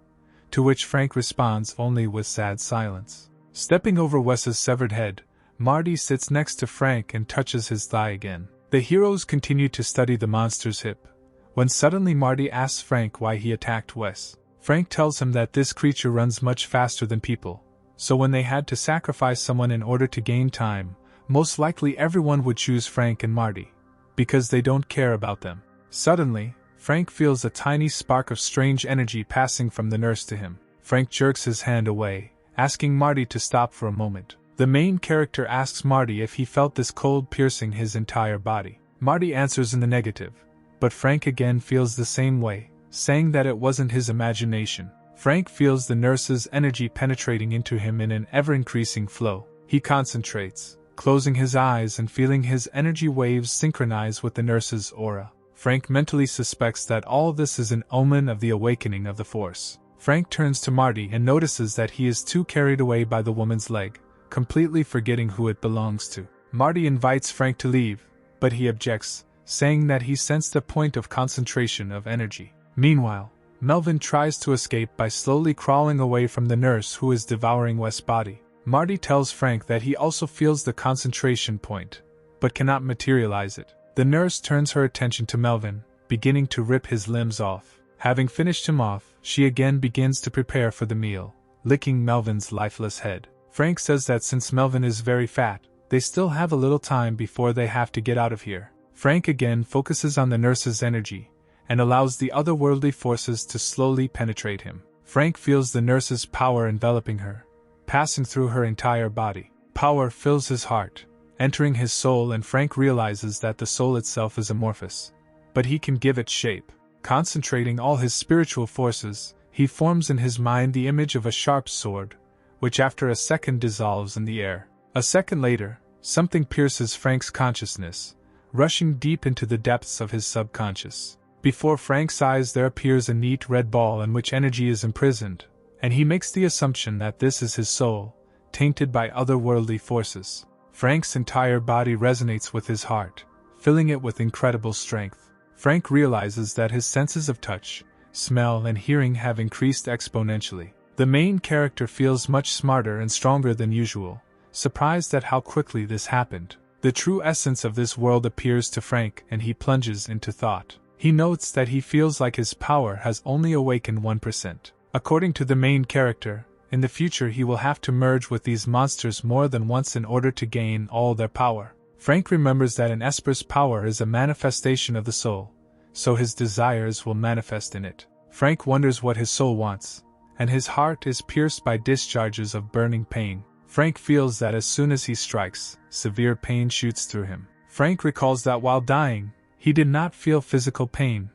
to which Frank responds only with sad silence. Stepping over Wes's severed head, Marty sits next to Frank and touches his thigh again. The heroes continue to study the monster's hip, when suddenly Marty asks Frank why he attacked Wes. Frank tells him that this creature runs much faster than people, so when they had to sacrifice someone in order to gain time, most likely everyone would choose Frank and Marty, because they don't care about them. Suddenly, Frank feels a tiny spark of strange energy passing from the nurse to him. Frank jerks his hand away, asking Marty to stop for a moment. The main character asks Marty if he felt this cold piercing his entire body. Marty answers in the negative, but Frank again feels the same way, saying that it wasn't his imagination. Frank feels the nurse's energy penetrating into him in an ever-increasing flow. He concentrates, closing his eyes and feeling his energy waves synchronize with the nurse's aura. Frank mentally suspects that all this is an omen of the awakening of the Force. Frank turns to Marty and notices that he is too carried away by the woman's leg, completely forgetting who it belongs to. Marty invites Frank to leave, but he objects, saying that he sensed a point of concentration of energy. Meanwhile, Melvin tries to escape by slowly crawling away from the nurse who is devouring Wes' body. Marty tells Frank that he also feels the concentration point, but cannot materialize it. The nurse turns her attention to Melvin, beginning to rip his limbs off. Having finished him off, she again begins to prepare for the meal, licking Melvin's lifeless head. Frank says that since Melvin is very fat, they still have a little time before they have to get out of here. Frank again focuses on the nurse's energy, and allows the otherworldly forces to slowly penetrate him. Frank feels the nurse's power enveloping her, passing through her entire body. Power fills his heart, entering his soul, and Frank realizes that the soul itself is amorphous, but he can give it shape. Concentrating all his spiritual forces, he forms in his mind the image of a sharp sword, which after a second dissolves in the air. A second later, something pierces Frank's consciousness, rushing deep into the depths of his subconscious. Before Frank's eyes there appears a neat red ball in which energy is imprisoned, and he makes the assumption that this is his soul, tainted by otherworldly forces. Frank's entire body resonates with his heart, filling it with incredible strength. Frank realizes that his senses of touch, smell, and hearing have increased exponentially. The main character feels much smarter and stronger than usual, surprised at how quickly this happened. The true essence of this world appears to Frank, and he plunges into thought. He notes that he feels like his power has only awakened 1%. According to the main character, in the future he will have to merge with these monsters more than once in order to gain all their power. Frank remembers that an Esper's power is a manifestation of the soul, so his desires will manifest in it. Frank wonders what his soul wants, and his heart is pierced by discharges of burning pain. Frank feels that as soon as he strikes, severe pain shoots through him. Frank recalls that while dying, he did not feel physical pain,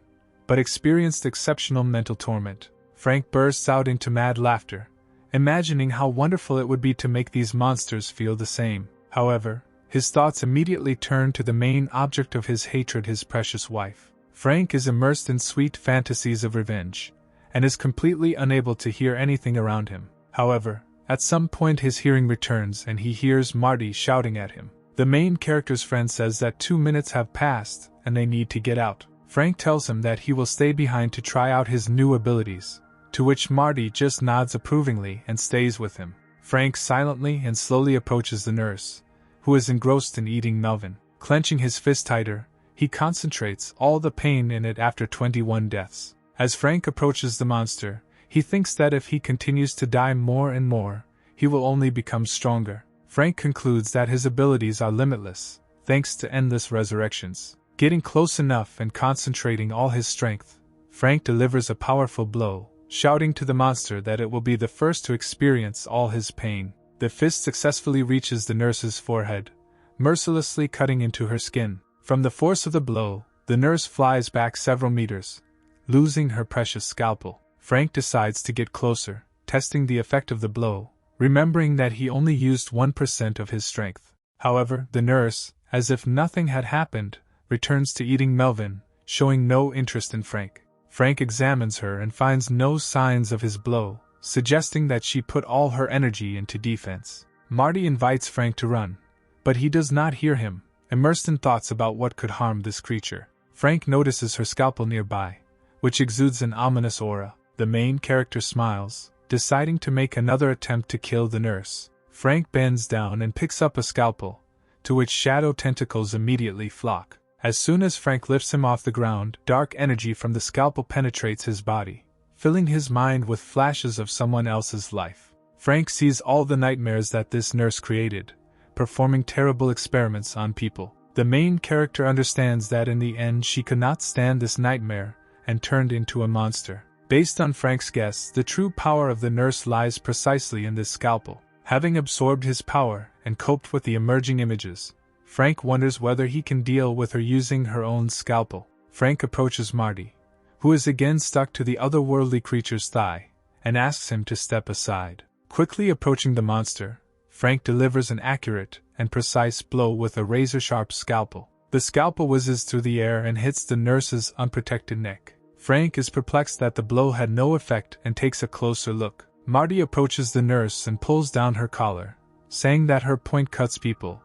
but experienced exceptional mental torment. Frank bursts out into mad laughter, imagining how wonderful it would be to make these monsters feel the same. However, his thoughts immediately turn to the main object of his hatred, his precious wife. Frank is immersed in sweet fantasies of revenge, and is completely unable to hear anything around him. However, at some point his hearing returns and he hears Marty shouting at him. The main character's friend says that 2 minutes have passed and they need to get out. Frank tells him that he will stay behind to try out his new abilities, to which Marty just nods approvingly and stays with him. Frank silently and slowly approaches the nurse, who is engrossed in eating Melvin. Clenching his fist tighter, he concentrates all the pain in it after 21 deaths. As Frank approaches the monster, he thinks that if he continues to die more and more, he will only become stronger. Frank concludes that his abilities are limitless, thanks to endless resurrections. Getting close enough and concentrating all his strength, Frank delivers a powerful blow, shouting to the monster that it will be the first to experience all his pain. The fist successfully reaches the nurse's forehead, mercilessly cutting into her skin. From the force of the blow, the nurse flies back several meters, losing her precious scalpel. Frank decides to get closer, testing the effect of the blow, remembering that he only used 1% of his strength. However, the nurse, as if nothing had happened, returns to eating Melvin, showing no interest in Frank. Frank examines her and finds no signs of his blow, suggesting that she put all her energy into defense. Marty invites Frank to run, but he does not hear him, immersed in thoughts about what could harm this creature. Frank notices her scalpel nearby, which exudes an ominous aura. The main character smiles, deciding to make another attempt to kill the nurse. Frank bends down and picks up a scalpel, to which shadow tentacles immediately flock. As soon as Frank lifts him off the ground, dark energy from the scalpel penetrates his body, filling his mind with flashes of someone else's life. Frank sees all the nightmares that this nurse created, performing terrible experiments on people. The main character understands that in the end she could not stand this nightmare and turned into a monster. Based on Frank's guess, the true power of the nurse lies precisely in this scalpel. Having absorbed his power and coped with the emerging images, Frank wonders whether he can deal with her using her own scalpel. Frank approaches Marty, who is again stuck to the otherworldly creature's thigh, and asks him to step aside. Quickly approaching the monster, Frank delivers an accurate and precise blow with a razor-sharp scalpel. The scalpel whizzes through the air and hits the nurse's unprotected neck. Frank is perplexed that the blow had no effect and takes a closer look. Marty approaches the nurse and pulls down her collar, saying that her point cuts people,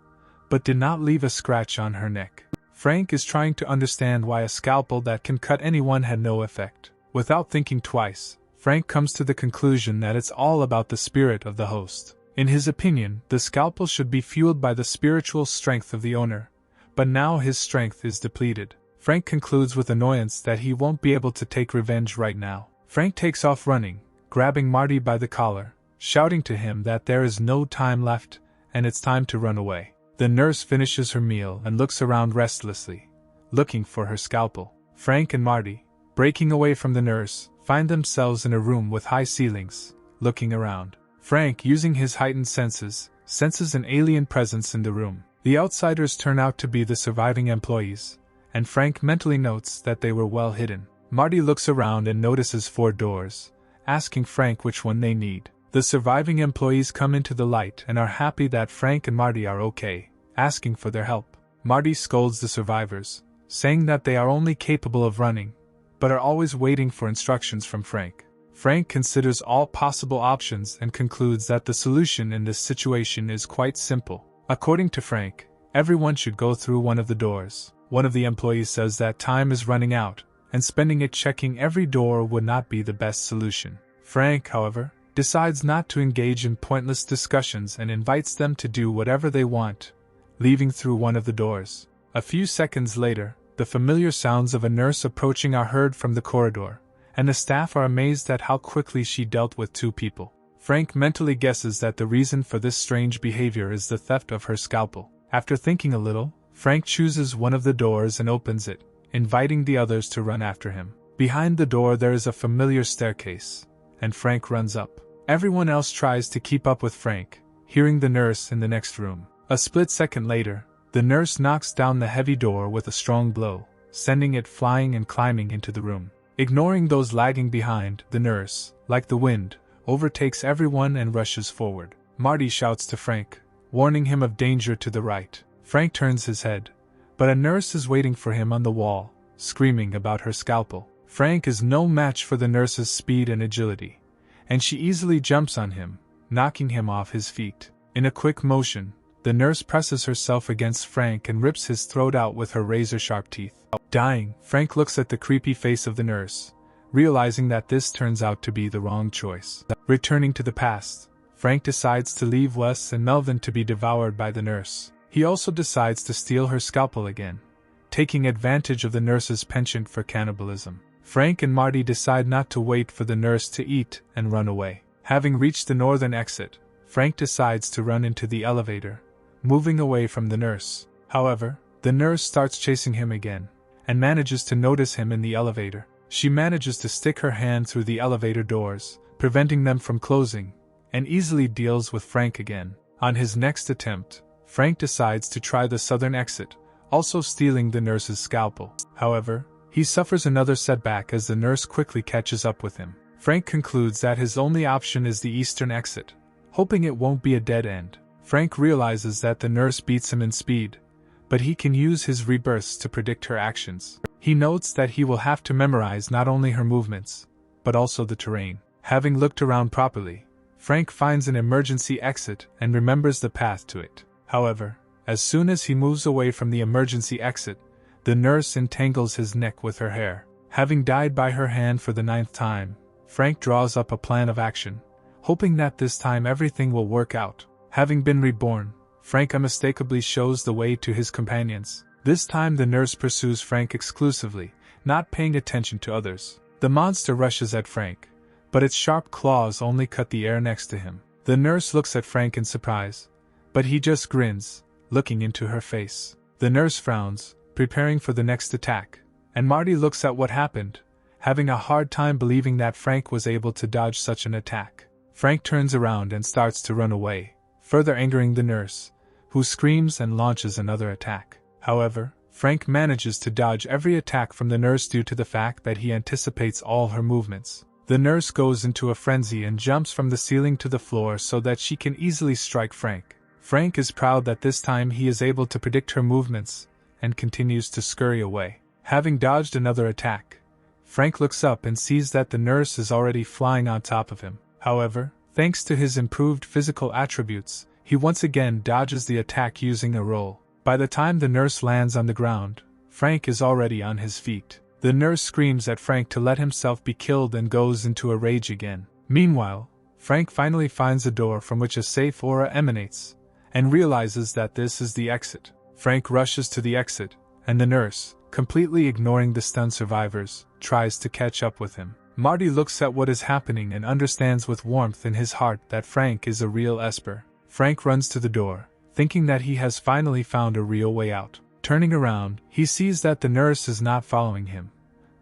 but did not leave a scratch on her neck. Frank is trying to understand why a scalpel that can cut anyone had no effect. Without thinking twice, Frank comes to the conclusion that it's all about the spirit of the host. In his opinion, the scalpel should be fueled by the spiritual strength of the owner, but now his strength is depleted. Frank concludes with annoyance that he won't be able to take revenge right now. Frank takes off running, grabbing Marty by the collar, shouting to him that there is no time left and it's time to run away. The nurse finishes her meal and looks around restlessly, looking for her scalpel. Frank and Marty, breaking away from the nurse, find themselves in a room with high ceilings, looking around. Frank, using his heightened senses, senses an alien presence in the room. The outsiders turn out to be the surviving employees, and Frank mentally notes that they were well hidden. Marty looks around and notices 4 doors, asking Frank which one they need. The surviving employees come into the light and are happy that Frank and Marty are okay, asking for their help. Marty scolds the survivors, saying that they are only capable of running, but are always waiting for instructions from Frank. Frank considers all possible options and concludes that the solution in this situation is quite simple. According to Frank, everyone should go through one of the doors. One of the employees says that time is running out, and spending it checking every door would not be the best solution. Frank, however, decides not to engage in pointless discussions and invites them to do whatever they want, leaving through one of the doors. A few seconds later, the familiar sounds of a nurse approaching are heard from the corridor, and the staff are amazed at how quickly she dealt with 2 people. Frank mentally guesses that the reason for this strange behavior is the theft of her scalpel. After thinking a little, Frank chooses one of the doors and opens it, inviting the others to run after him. Behind the door there is a familiar staircase, and Frank runs up. Everyone else tries to keep up with Frank, hearing the nurse in the next room. A split second later, the nurse knocks down the heavy door with a strong blow, sending it flying and climbing into the room. Ignoring those lagging behind, the nurse, like the wind, overtakes everyone and rushes forward. Marty shouts to Frank, warning him of danger to the right. Frank turns his head, but a nurse is waiting for him on the wall, screaming about her scalpel. Frank is no match for the nurse's speed and agility, and she easily jumps on him, knocking him off his feet. In a quick motion, the nurse presses herself against Frank and rips his throat out with her razor-sharp teeth. Dying, Frank looks at the creepy face of the nurse, realizing that this turns out to be the wrong choice. Returning to the past, Frank decides to leave Wes and Melvin to be devoured by the nurse. He also decides to steal her scalpel again, taking advantage of the nurse's penchant for cannibalism. Frank and Marty decide not to wait for the nurse to eat and run away. Having reached the northern exit, Frank decides to run into the elevator, moving away from the nurse. However, the nurse starts chasing him again, and manages to notice him in the elevator. She manages to stick her hand through the elevator doors, preventing them from closing, and easily deals with Frank again. On his next attempt, Frank decides to try the southern exit, also stealing the nurse's scalpel. However, he suffers another setback as the nurse quickly catches up with him. Frank concludes that his only option is the eastern exit, hoping it won't be a dead end. Frank realizes that the nurse beats him in speed, but he can use his rebirths to predict her actions. He notes that he will have to memorize not only her movements, but also the terrain. Having looked around properly, Frank finds an emergency exit and remembers the path to it. However, as soon as he moves away from the emergency exit, The nurse entangles his neck with her hair. Having died by her hand for the 9th time, Frank draws up a plan of action, hoping that this time everything will work out. Having been reborn, Frank unmistakably shows the way to his companions. This time the nurse pursues Frank exclusively, not paying attention to others. The monster rushes at Frank, but its sharp claws only cut the air next to him. The nurse looks at Frank in surprise, but he just grins, looking into her face. The nurse frowns, preparing for the next attack, and Marty looks at what happened, having a hard time believing that Frank was able to dodge such an attack. Frank turns around and starts to run away, further angering the nurse, who screams and launches another attack. However, Frank manages to dodge every attack from the nurse due to the fact that he anticipates all her movements. The nurse goes into a frenzy and jumps from the ceiling to the floor so that she can easily strike Frank. Frank is proud that this time he is able to predict her movements, and continues to scurry away. Having dodged another attack, Frank looks up and sees that the nurse is already flying on top of him. However, thanks to his improved physical attributes, he once again dodges the attack using a roll. By the time the nurse lands on the ground, Frank is already on his feet. The nurse screams at Frank to let himself be killed and goes into a rage again. Meanwhile, Frank finally finds a door from which a safe aura emanates, and realizes that this is the exit. Frank rushes to the exit, and the nurse, completely ignoring the stunned survivors, tries to catch up with him. Marty looks at what is happening and understands with warmth in his heart that Frank is a real Esper. Frank runs to the door, thinking that he has finally found a real way out. Turning around, he sees that the nurse is not following him,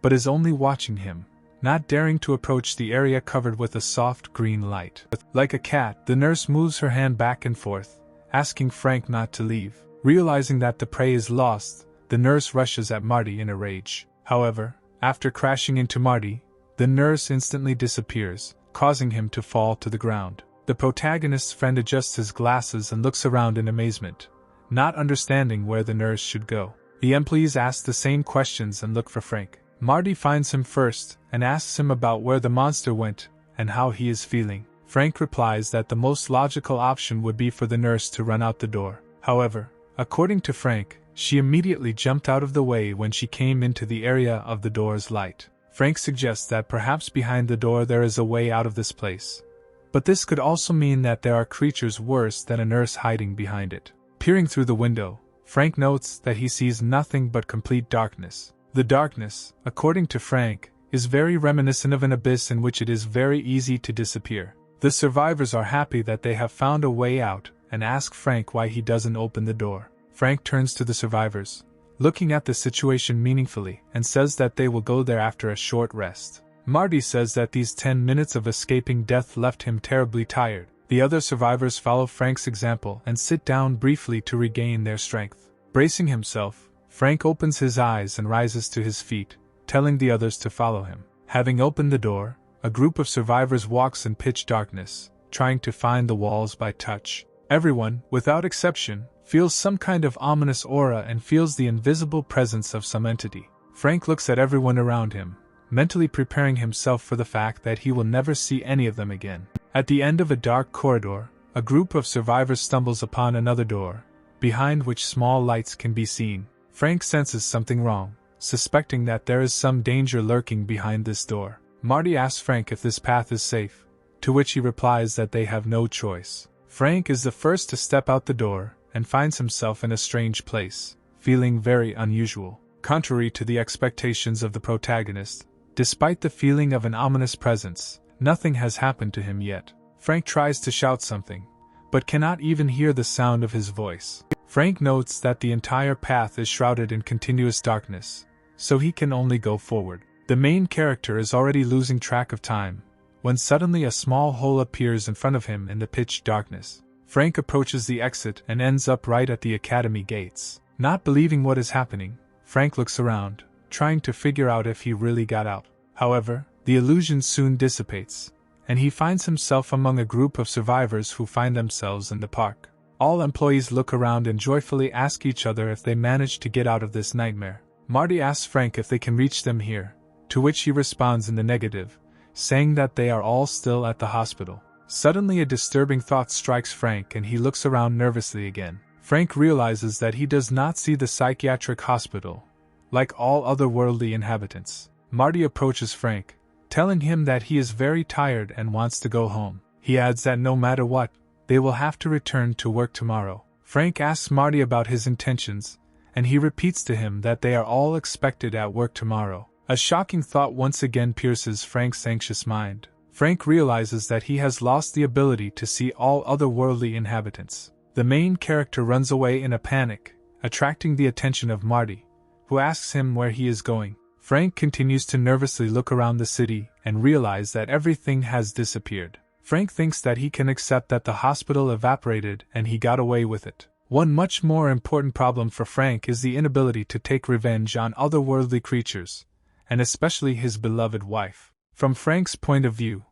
but is only watching him, not daring to approach the area covered with a soft green light. Like a cat, the nurse moves her hand back and forth, asking Frank not to leave. Realizing that the prey is lost, the nurse rushes at Marty in a rage. However, after crashing into Marty, the nurse instantly disappears, causing him to fall to the ground. The protagonist's friend adjusts his glasses and looks around in amazement, not understanding where the nurse should go. The employees ask the same questions and look for Frank. Marty finds him first and asks him about where the monster went and how he is feeling. Frank replies that the most logical option would be for the nurse to run out the door. However, according to Frank, she immediately jumped out of the way when she came into the area of the door's light. Frank suggests that perhaps behind the door there is a way out of this place. But this could also mean that there are creatures worse than a nurse hiding behind it. Peering through the window, Frank notes that he sees nothing but complete darkness. The darkness, according to Frank, is very reminiscent of an abyss in which it is very easy to disappear. The survivors are happy that they have found a way out and ask Frank why he doesn't open the door. Frank turns to the survivors, looking at the situation meaningfully, and says that they will go there after a short rest. Marty says that these 10 minutes of escaping death left him terribly tired. The other survivors follow Frank's example and sit down briefly to regain their strength. Bracing himself, Frank opens his eyes and rises to his feet, telling the others to follow him. Having opened the door, a group of survivors walks in pitch darkness, trying to find the walls by touch. Everyone, without exception, feels some kind of ominous aura and feels the invisible presence of some entity. Frank looks at everyone around him, mentally preparing himself for the fact that he will never see any of them again. At the end of a dark corridor, a group of survivors stumbles upon another door, behind which small lights can be seen. Frank senses something wrong, suspecting that there is some danger lurking behind this door. Marty asks Frank if this path is safe, to which he replies that they have no choice. Frank is the first to step out the door, and finds himself in a strange place, feeling very unusual. Contrary to the expectations of the protagonist, despite the feeling of an ominous presence, nothing has happened to him yet. Frank tries to shout something, but cannot even hear the sound of his voice. Frank notes that the entire path is shrouded in continuous darkness, so he can only go forward. The main character is already losing track of time, when suddenly a small hole appears in front of him in the pitch darkness. Frank approaches the exit and ends up right at the academy gates. Not believing what is happening, Frank looks around, trying to figure out if he really got out. However, the illusion soon dissipates, and he finds himself among a group of survivors who find themselves in the park. All employees look around and joyfully ask each other if they managed to get out of this nightmare. Marty asks Frank if they can reach them here, to which he responds in the negative, saying that they are all still at the hospital. Suddenly a disturbing thought strikes Frank and he looks around nervously again. Frank realizes that he does not see the psychiatric hospital, like all otherworldly inhabitants. Marty approaches Frank, telling him that he is very tired and wants to go home. He adds that no matter what, they will have to return to work tomorrow. Frank asks Marty about his intentions, and he repeats to him that they are all expected at work tomorrow. A shocking thought once again pierces Frank's anxious mind. Frank realizes that he has lost the ability to see all otherworldly inhabitants. The main character runs away in a panic, attracting the attention of Marty, who asks him where he is going. Frank continues to nervously look around the city and realize that everything has disappeared. Frank thinks that he can accept that the hospital evaporated and he got away with it. One much more important problem for Frank is the inability to take revenge on otherworldly creatures, and especially his beloved wife. From Frank's point of view,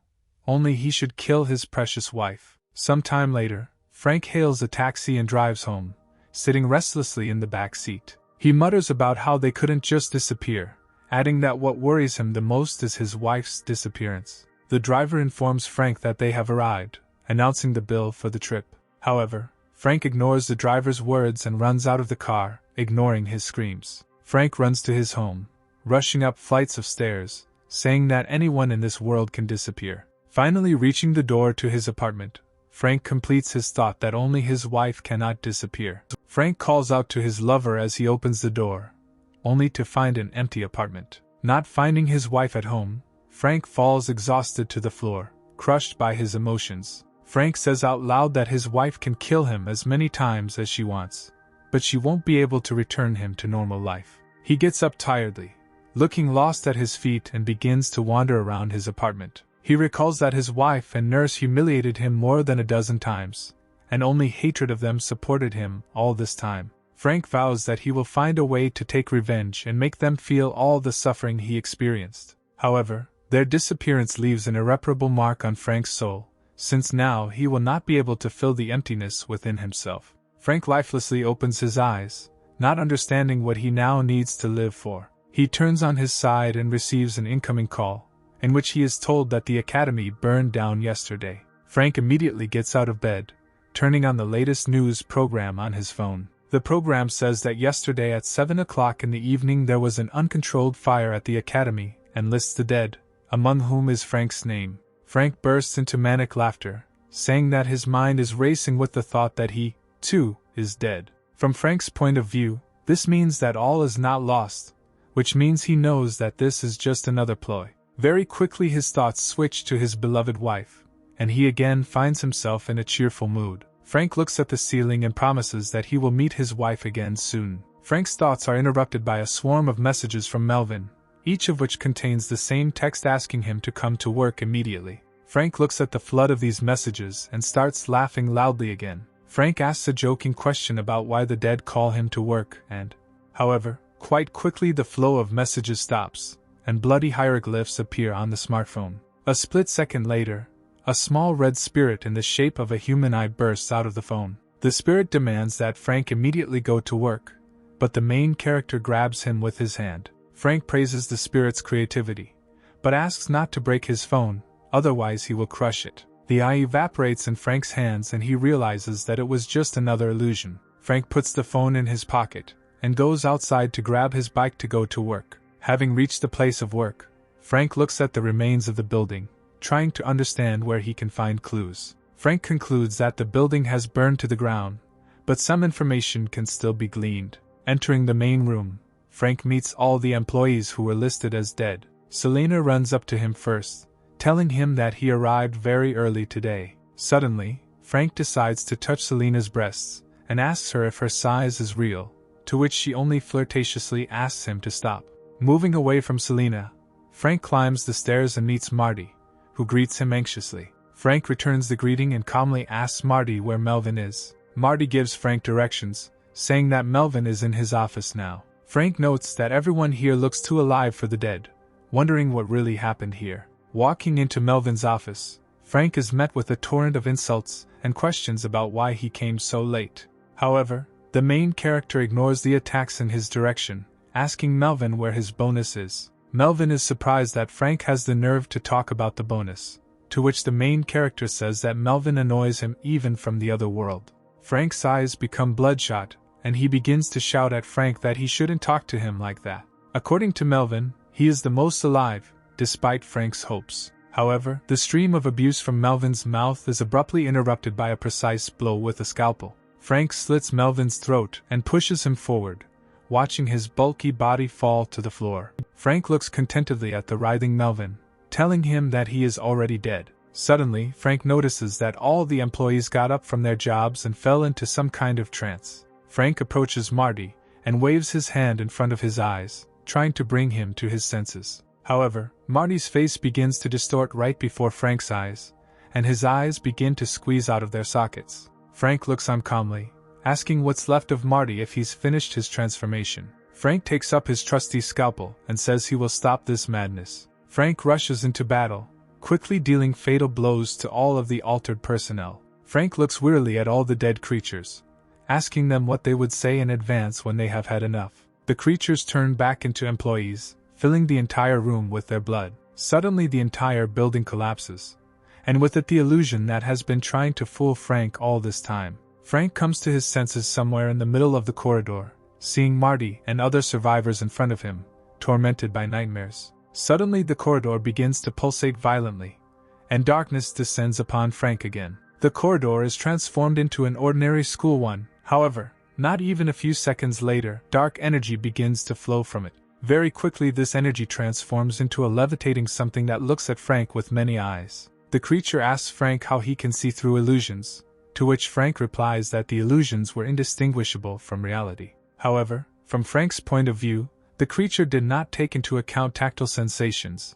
only he should kill his precious wife. Some time later, Frank hails a taxi and drives home, sitting restlessly in the back seat. He mutters about how they couldn't just disappear, adding that what worries him the most is his wife's disappearance. The driver informs Frank that they have arrived, announcing the bill for the trip. However, Frank ignores the driver's words and runs out of the car, ignoring his screams. Frank runs to his home, rushing up flights of stairs, saying that anyone in this world can disappear. Finally reaching the door to his apartment, Frank completes his thought that only his wife cannot disappear. Frank calls out to his lover as he opens the door, only to find an empty apartment. Not finding his wife at home, Frank falls exhausted to the floor, crushed by his emotions. Frank says out loud that his wife can kill him as many times as she wants, but she won't be able to return him to normal life. He gets up tiredly, looking lost at his feet, and begins to wander around his apartment. He recalls that his wife and nurse humiliated him more than a dozen times, and only hatred of them supported him all this time. Frank vows that he will find a way to take revenge and make them feel all the suffering he experienced. However, their disappearance leaves an irreparable mark on Frank's soul, since now he will not be able to fill the emptiness within himself. Frank lifelessly opens his eyes, not understanding what he now needs to live for. He turns on his side and receives an incoming call, in which he is told that the academy burned down yesterday. Frank immediately gets out of bed, turning on the latest news program on his phone. The program says that yesterday at 7 o'clock in the evening there was an uncontrolled fire at the academy, and lists the dead, among whom is Frank's name. Frank bursts into manic laughter, saying that his mind is racing with the thought that he, too, is dead. From Frank's point of view, this means that all is not lost, which means he knows that this is just another ploy. Very quickly his thoughts switch to his beloved wife, and he again finds himself in a cheerful mood. Frank looks at the ceiling and promises that he will meet his wife again soon. Frank's thoughts are interrupted by a swarm of messages from Melvin, each of which contains the same text asking him to come to work immediately. Frank looks at the flood of these messages and starts laughing loudly again. Frank asks a joking question about why the dead call him to work, and, however, quite quickly the flow of messages stops, and bloody hieroglyphs appear on the smartphone. A split second later, a small red spirit in the shape of a human eye bursts out of the phone. The spirit demands that Frank immediately go to work, but the main character grabs him with his hand. Frank praises the spirit's creativity, but asks not to break his phone, otherwise he will crush it. The eye evaporates in Frank's hands and he realizes that it was just another illusion. Frank puts the phone in his pocket, and goes outside to grab his bike to go to work. Having reached the place of work, Frank looks at the remains of the building, trying to understand where he can find clues. Frank concludes that the building has burned to the ground, but some information can still be gleaned. Entering the main room, Frank meets all the employees who were listed as dead. Selena runs up to him first, telling him that he arrived very early today. Suddenly, Frank decides to touch Selena's breasts, and asks her if her size is real, to which she only flirtatiously asks him to stop. Moving away from Selena, Frank climbs the stairs and meets Marty, who greets him anxiously. Frank returns the greeting and calmly asks Marty where Melvin is. Marty gives Frank directions, saying that Melvin is in his office now. Frank notes that everyone here looks too alive for the dead, wondering what really happened here. Walking into Melvin's office, Frank is met with a torrent of insults and questions about why he came so late. However, the main character ignores the attacks in his direction, asking Melvin where his bonus is. Melvin is surprised that Frank has the nerve to talk about the bonus, to which the main character says that Melvin annoys him even from the other world. Frank's eyes become bloodshot, and he begins to shout at Frank that he shouldn't talk to him like that. According to Melvin, he is the most alive, despite Frank's hopes. However, the stream of abuse from Melvin's mouth is abruptly interrupted by a precise blow with a scalpel. Frank slits Melvin's throat and pushes him forward, watching his bulky body fall to the floor. Frank looks contentedly at the writhing Melvin, telling him that he is already dead. Suddenly, Frank notices that all the employees got up from their jobs and fell into some kind of trance. Frank approaches Marty and waves his hand in front of his eyes, trying to bring him to his senses. However, Marty's face begins to distort right before Frank's eyes, and his eyes begin to squeeze out of their sockets. Frank looks on calmly, asking what's left of Marty if he's finished his transformation. Frank takes up his trusty scalpel and says he will stop this madness. Frank rushes into battle, quickly dealing fatal blows to all of the altered personnel. Frank looks wearily at all the dead creatures, asking them what they would say in advance when they have had enough. The creatures turn back into employees, filling the entire room with their blood. Suddenly the entire building collapses, and with it the illusion that has been trying to fool Frank all this time. Frank comes to his senses somewhere in the middle of the corridor, seeing Marty and other survivors in front of him, tormented by nightmares. Suddenly the corridor begins to pulsate violently, and darkness descends upon Frank again. The corridor is transformed into an ordinary school one. However, not even a few seconds later, dark energy begins to flow from it. Very quickly this energy transforms into a levitating something that looks at Frank with many eyes. The creature asks Frank how he can see through illusions, to which Frank replies that the illusions were indistinguishable from reality. However, from Frank's point of view, the creature did not take into account tactile sensations,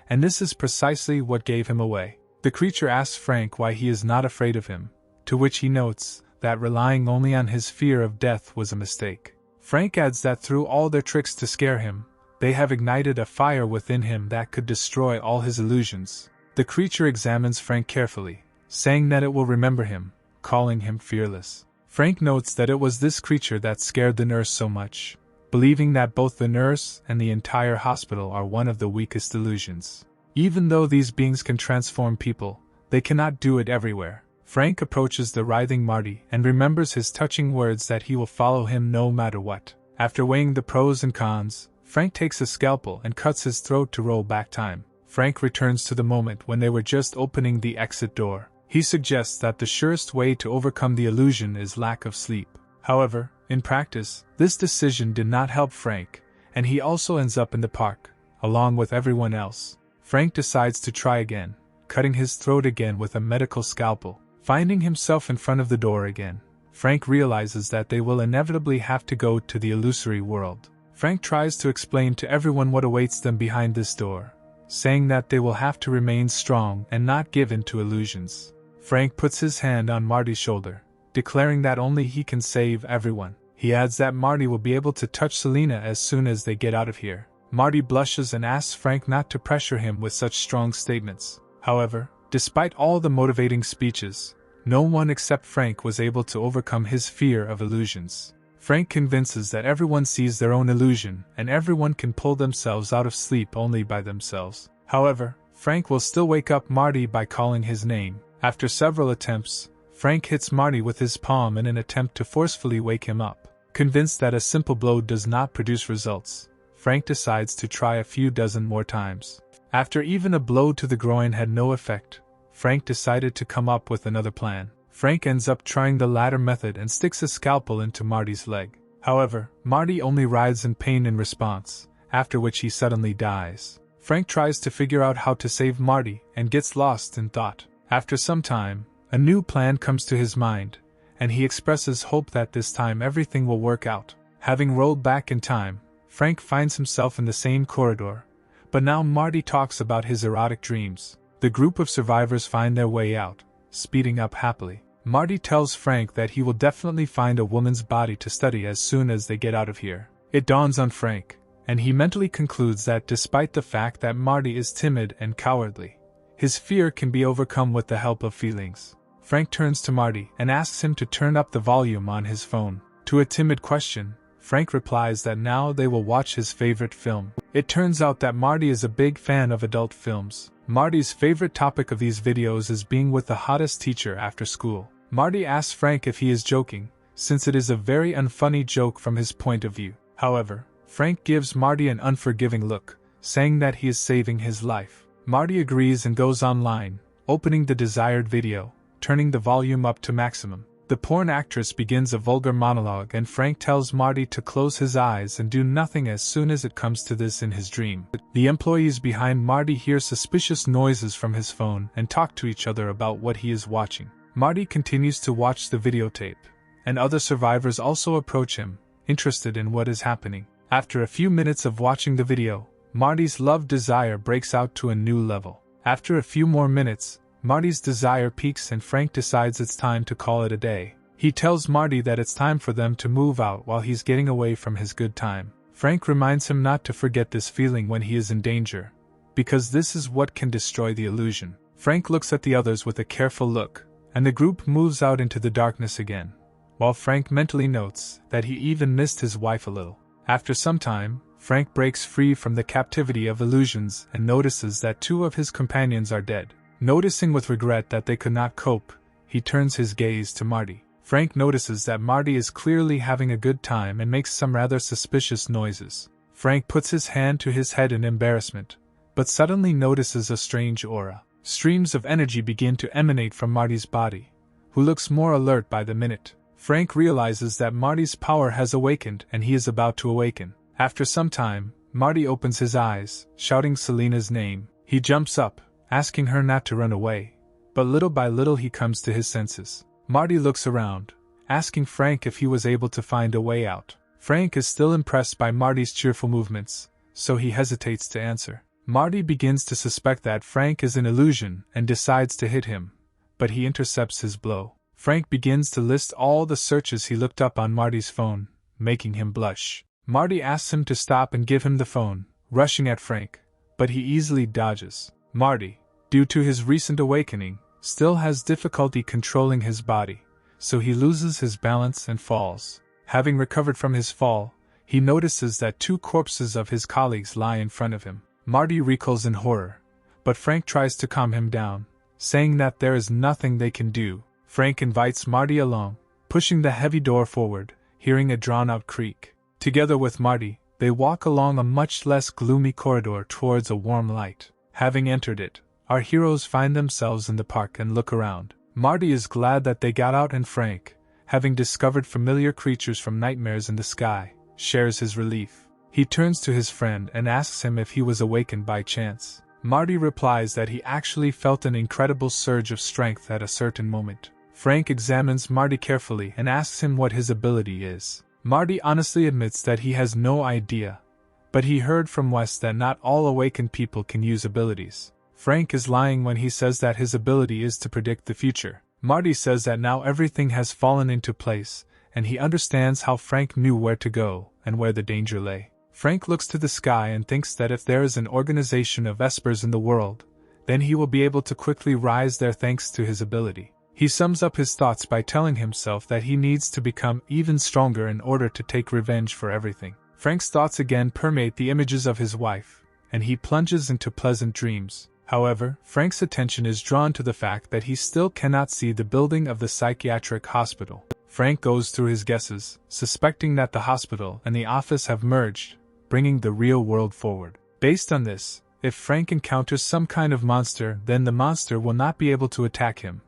and this is precisely what gave him away. The creature asks Frank why he is not afraid of him, to which he notes that relying only on his fear of death was a mistake. Frank adds that through all their tricks to scare him, they have ignited a fire within him that could destroy all his illusions. The creature examines Frank carefully, saying that it will remember him, calling him fearless. Frank notes that it was this creature that scared the nurse so much, believing that both the nurse and the entire hospital are one of the weakest illusions. Even though these beings can transform people, they cannot do it everywhere. Frank approaches the writhing Marty and remembers his touching words that he will follow him no matter what. After weighing the pros and cons, Frank takes a scalpel and cuts his throat to roll back time. Frank returns to the moment when they were just opening the exit door. He suggests that the surest way to overcome the illusion is lack of sleep. However, in practice, this decision did not help Frank, and he also ends up in the park, along with everyone else. Frank decides to try again, cutting his throat again with a medical scalpel. Finding himself in front of the door again, Frank realizes that they will inevitably have to go to the illusory world. Frank tries to explain to everyone what awaits them behind this door, saying that they will have to remain strong and not give in to illusions. Frank puts his hand on Marty's shoulder, declaring that only he can save everyone. He adds that Marty will be able to touch Selena as soon as they get out of here. Marty blushes and asks Frank not to pressure him with such strong statements. However, despite all the motivating speeches, no one except Frank was able to overcome his fear of illusions. Frank convinces that everyone sees their own illusion and everyone can pull themselves out of sleep only by themselves. However, Frank will still wake up Marty by calling his name. After several attempts, Frank hits Marty with his palm in an attempt to forcefully wake him up. Convinced that a simple blow does not produce results, Frank decides to try a few dozen more times. After even a blow to the groin had no effect, Frank decided to come up with another plan. Frank ends up trying the latter method and sticks a scalpel into Marty's leg. However, Marty only writhes in pain in response, after which he suddenly dies. Frank tries to figure out how to save Marty and gets lost in thought. After some time, a new plan comes to his mind, and he expresses hope that this time everything will work out. Having rolled back in time, Frank finds himself in the same corridor, but now Marty talks about his erotic dreams. The group of survivors find their way out, speeding up happily. Marty tells Frank that he will definitely find a woman's body to study as soon as they get out of here. It dawns on Frank, and he mentally concludes that despite the fact that Marty is timid and cowardly, his fear can be overcome with the help of feelings. Frank turns to Marty and asks him to turn up the volume on his phone. To a timid question, Frank replies that now they will watch his favorite film. It turns out that Marty is a big fan of adult films. Marty's favorite topic of these videos is being with the hottest teacher after school. Marty asks Frank if he is joking, since it is a very unfunny joke from his point of view. However, Frank gives Marty an unforgiving look, saying that he is saving his life. Marty agrees and goes online, opening the desired video, turning the volume up to maximum. The porn actress begins a vulgar monologue and Frank tells Marty to close his eyes and do nothing as soon as it comes to this in his dream. The employees behind Marty hear suspicious noises from his phone and talk to each other about what he is watching. Marty continues to watch the videotape, and other survivors also approach him, interested in what is happening. After a few minutes of watching the video, Marty's love desire breaks out to a new level. After a few more minutes, Marty's desire peaks and Frank decides it's time to call it a day. He tells Marty that it's time for them to move out while he's getting away from his good time. Frank reminds him not to forget this feeling when he is in danger, because this is what can destroy the illusion. Frank looks at the others with a careful look, and the group moves out into the darkness again, while Frank mentally notes that he even missed his wife a little. After some time, Frank breaks free from the captivity of illusions and notices that 2 of his companions are dead. Noticing with regret that they could not cope, he turns his gaze to Marty. Frank notices that Marty is clearly having a good time and makes some rather suspicious noises. Frank puts his hand to his head in embarrassment, but suddenly notices a strange aura. Streams of energy begin to emanate from Marty's body, who looks more alert by the minute. Frank realizes that Marty's power has awakened and he is about to awaken. After some time, Marty opens his eyes, shouting Selena's name. He jumps up, asking her not to run away, but little by little he comes to his senses. Marty looks around, asking Frank if he was able to find a way out. Frank is still impressed by Marty's cheerful movements, so he hesitates to answer. Marty begins to suspect that Frank is an illusion and decides to hit him, but he intercepts his blow. Frank begins to list all the searches he looked up on Marty's phone, making him blush. Marty asks him to stop and give him the phone, rushing at Frank, but he easily dodges. Marty, due to his recent awakening, still has difficulty controlling his body, so he loses his balance and falls. Having recovered from his fall, he notices that 2 corpses of his colleagues lie in front of him. Marty recoils in horror, but Frank tries to calm him down, saying that there is nothing they can do. Frank invites Marty along, pushing the heavy door forward, hearing a drawn-out creak. Together with Marty, they walk along a much less gloomy corridor towards a warm light. Having entered it, our heroes find themselves in the park and look around. Marty is glad that they got out and Frank, having discovered familiar creatures from nightmares in the sky, shares his relief. He turns to his friend and asks him if he was awakened by chance. Marty replies that he actually felt an incredible surge of strength at a certain moment. Frank examines Marty carefully and asks him what his ability is. Marty honestly admits that he has no idea, but he heard from Wes that not all awakened people can use abilities. Frank is lying when he says that his ability is to predict the future. Marty says that now everything has fallen into place, and he understands how Frank knew where to go and where the danger lay. Frank looks to the sky and thinks that if there is an organization of espers in the world, then he will be able to quickly rise there thanks to his ability. He sums up his thoughts by telling himself that he needs to become even stronger in order to take revenge for everything. Frank's thoughts again permeate the images of his wife, and he plunges into pleasant dreams. However, Frank's attention is drawn to the fact that he still cannot see the building of the psychiatric hospital. Frank goes through his guesses, suspecting that the hospital and the office have merged, bringing the real world forward. Based on this, if Frank encounters some kind of monster, then the monster will not be able to attack him.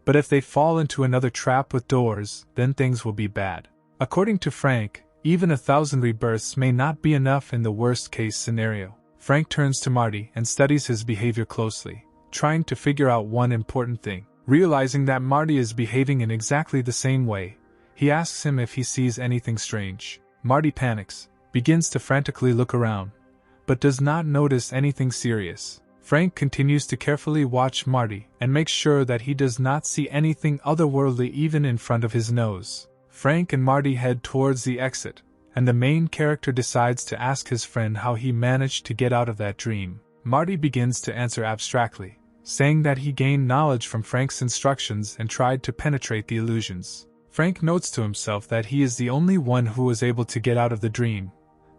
But if they fall into another trap with doors, then things will be bad. According to Frank, even 1,000 rebirths may not be enough in the worst-case scenario. Frank turns to Marty and studies his behavior closely, trying to figure out one important thing. Realizing that Marty is behaving in exactly the same way, he asks him if he sees anything strange. Marty panics, begins to frantically look around, but does not notice anything serious. Frank continues to carefully watch Marty and makes sure that he does not see anything otherworldly even in front of his nose. Frank and Marty head towards the exit, and the main character decides to ask his friend how he managed to get out of that dream. Marty begins to answer abstractly, saying that he gained knowledge from Frank's instructions and tried to penetrate the illusions. Frank notes to himself that he is the only one who was able to get out of the dream,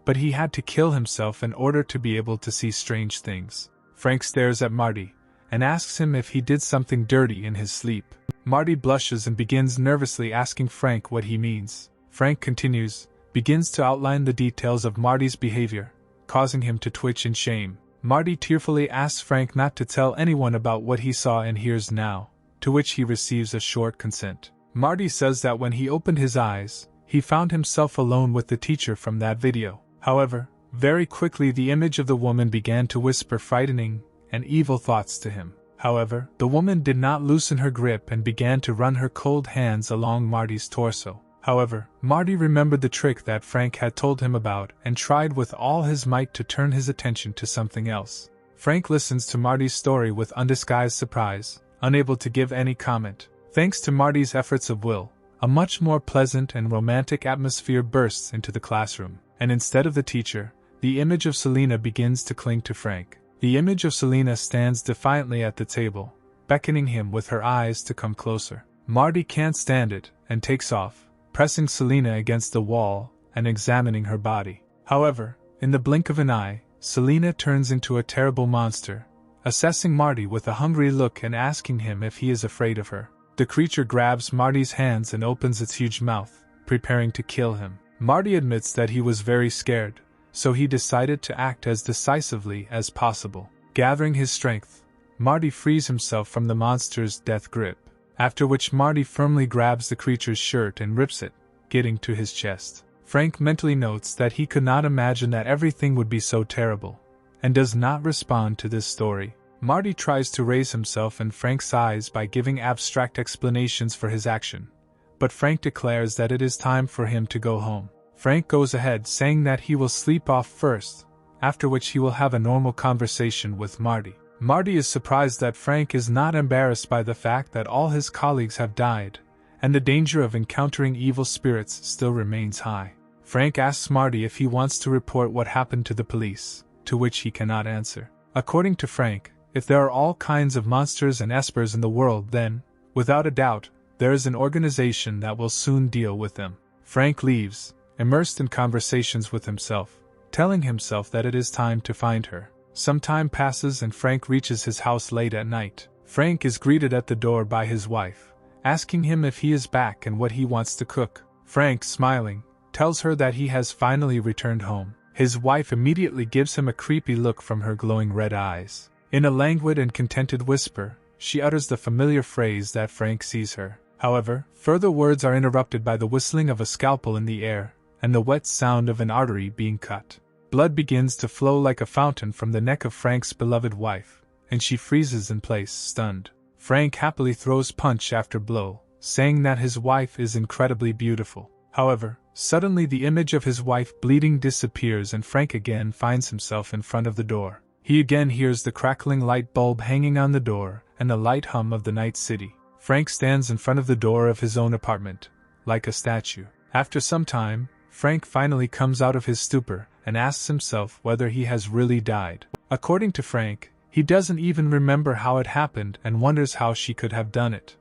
but he had to kill himself in order to be able to see strange things. Frank stares at Marty and asks him if he did something dirty in his sleep. Marty blushes and begins nervously asking Frank what he means. Frank continues, begins to outline the details of Marty's behavior, causing him to twitch in shame. Marty tearfully asks Frank not to tell anyone about what he saw and hears now, to which he receives a short consent. Marty says that when he opened his eyes, he found himself alone with the teacher from that video. However, very quickly the image of the woman began to whisper frightening and evil thoughts to him. However, the woman did not loosen her grip and began to run her cold hands along Marty's torso. However, Marty remembered the trick that Frank had told him about and tried with all his might to turn his attention to something else. Frank listens to Marty's story with undisguised surprise, unable to give any comment. Thanks to Marty's efforts of will, a much more pleasant and romantic atmosphere bursts into the classroom, and instead of the teacher, the image of Selena begins to cling to Frank. The image of Selena stands defiantly at the table, beckoning him with her eyes to come closer. Marty can't stand it and takes off, pressing Selena against the wall and examining her body. However, in the blink of an eye, Selena turns into a terrible monster, assessing Marty with a hungry look and asking him if he is afraid of her. The creature grabs Marty's hands and opens its huge mouth, preparing to kill him. Marty admits that he was very scared, so he decided to act as decisively as possible. Gathering his strength, Marty frees himself from the monster's death grip, after which Marty firmly grabs the creature's shirt and rips it, getting to his chest. Frank mentally notes that he could not imagine that everything would be so terrible, and does not respond to this story. Marty tries to raise himself in Frank's eyes by giving abstract explanations for his action, but Frank declares that it is time for him to go home. Frank goes ahead saying that he will sleep off first, after which he will have a normal conversation with Marty. Marty is surprised that Frank is not embarrassed by the fact that all his colleagues have died, and the danger of encountering evil spirits still remains high. Frank asks Marty if he wants to report what happened to the police, to which he cannot answer. According to Frank, if there are all kinds of monsters and espers in the world, then, without a doubt, there is an organization that will soon deal with them. Frank leaves, immersed in conversations with himself, telling himself that it is time to find her. Some time passes and Frank reaches his house late at night. Frank is greeted at the door by his wife, asking him if he is back and what he wants to cook. Frank, smiling, tells her that he has finally returned home. His wife immediately gives him a creepy look from her glowing red eyes. In a languid and contented whisper, she utters the familiar phrase that Frank sees her. However, further words are interrupted by the whistling of a scalpel in the air, and the wet sound of an artery being cut. Blood begins to flow like a fountain from the neck of Frank's beloved wife, and she freezes in place, stunned. Frank happily throws punch after blow, saying that his wife is incredibly beautiful. However, suddenly the image of his wife bleeding disappears and Frank again finds himself in front of the door. He again hears the crackling light bulb hanging on the door and the light hum of the night city. Frank stands in front of the door of his own apartment, like a statue. After some time, Frank finally comes out of his stupor and asks himself whether he has really died. According to Frank, he doesn't even remember how it happened and wonders how she could have done it.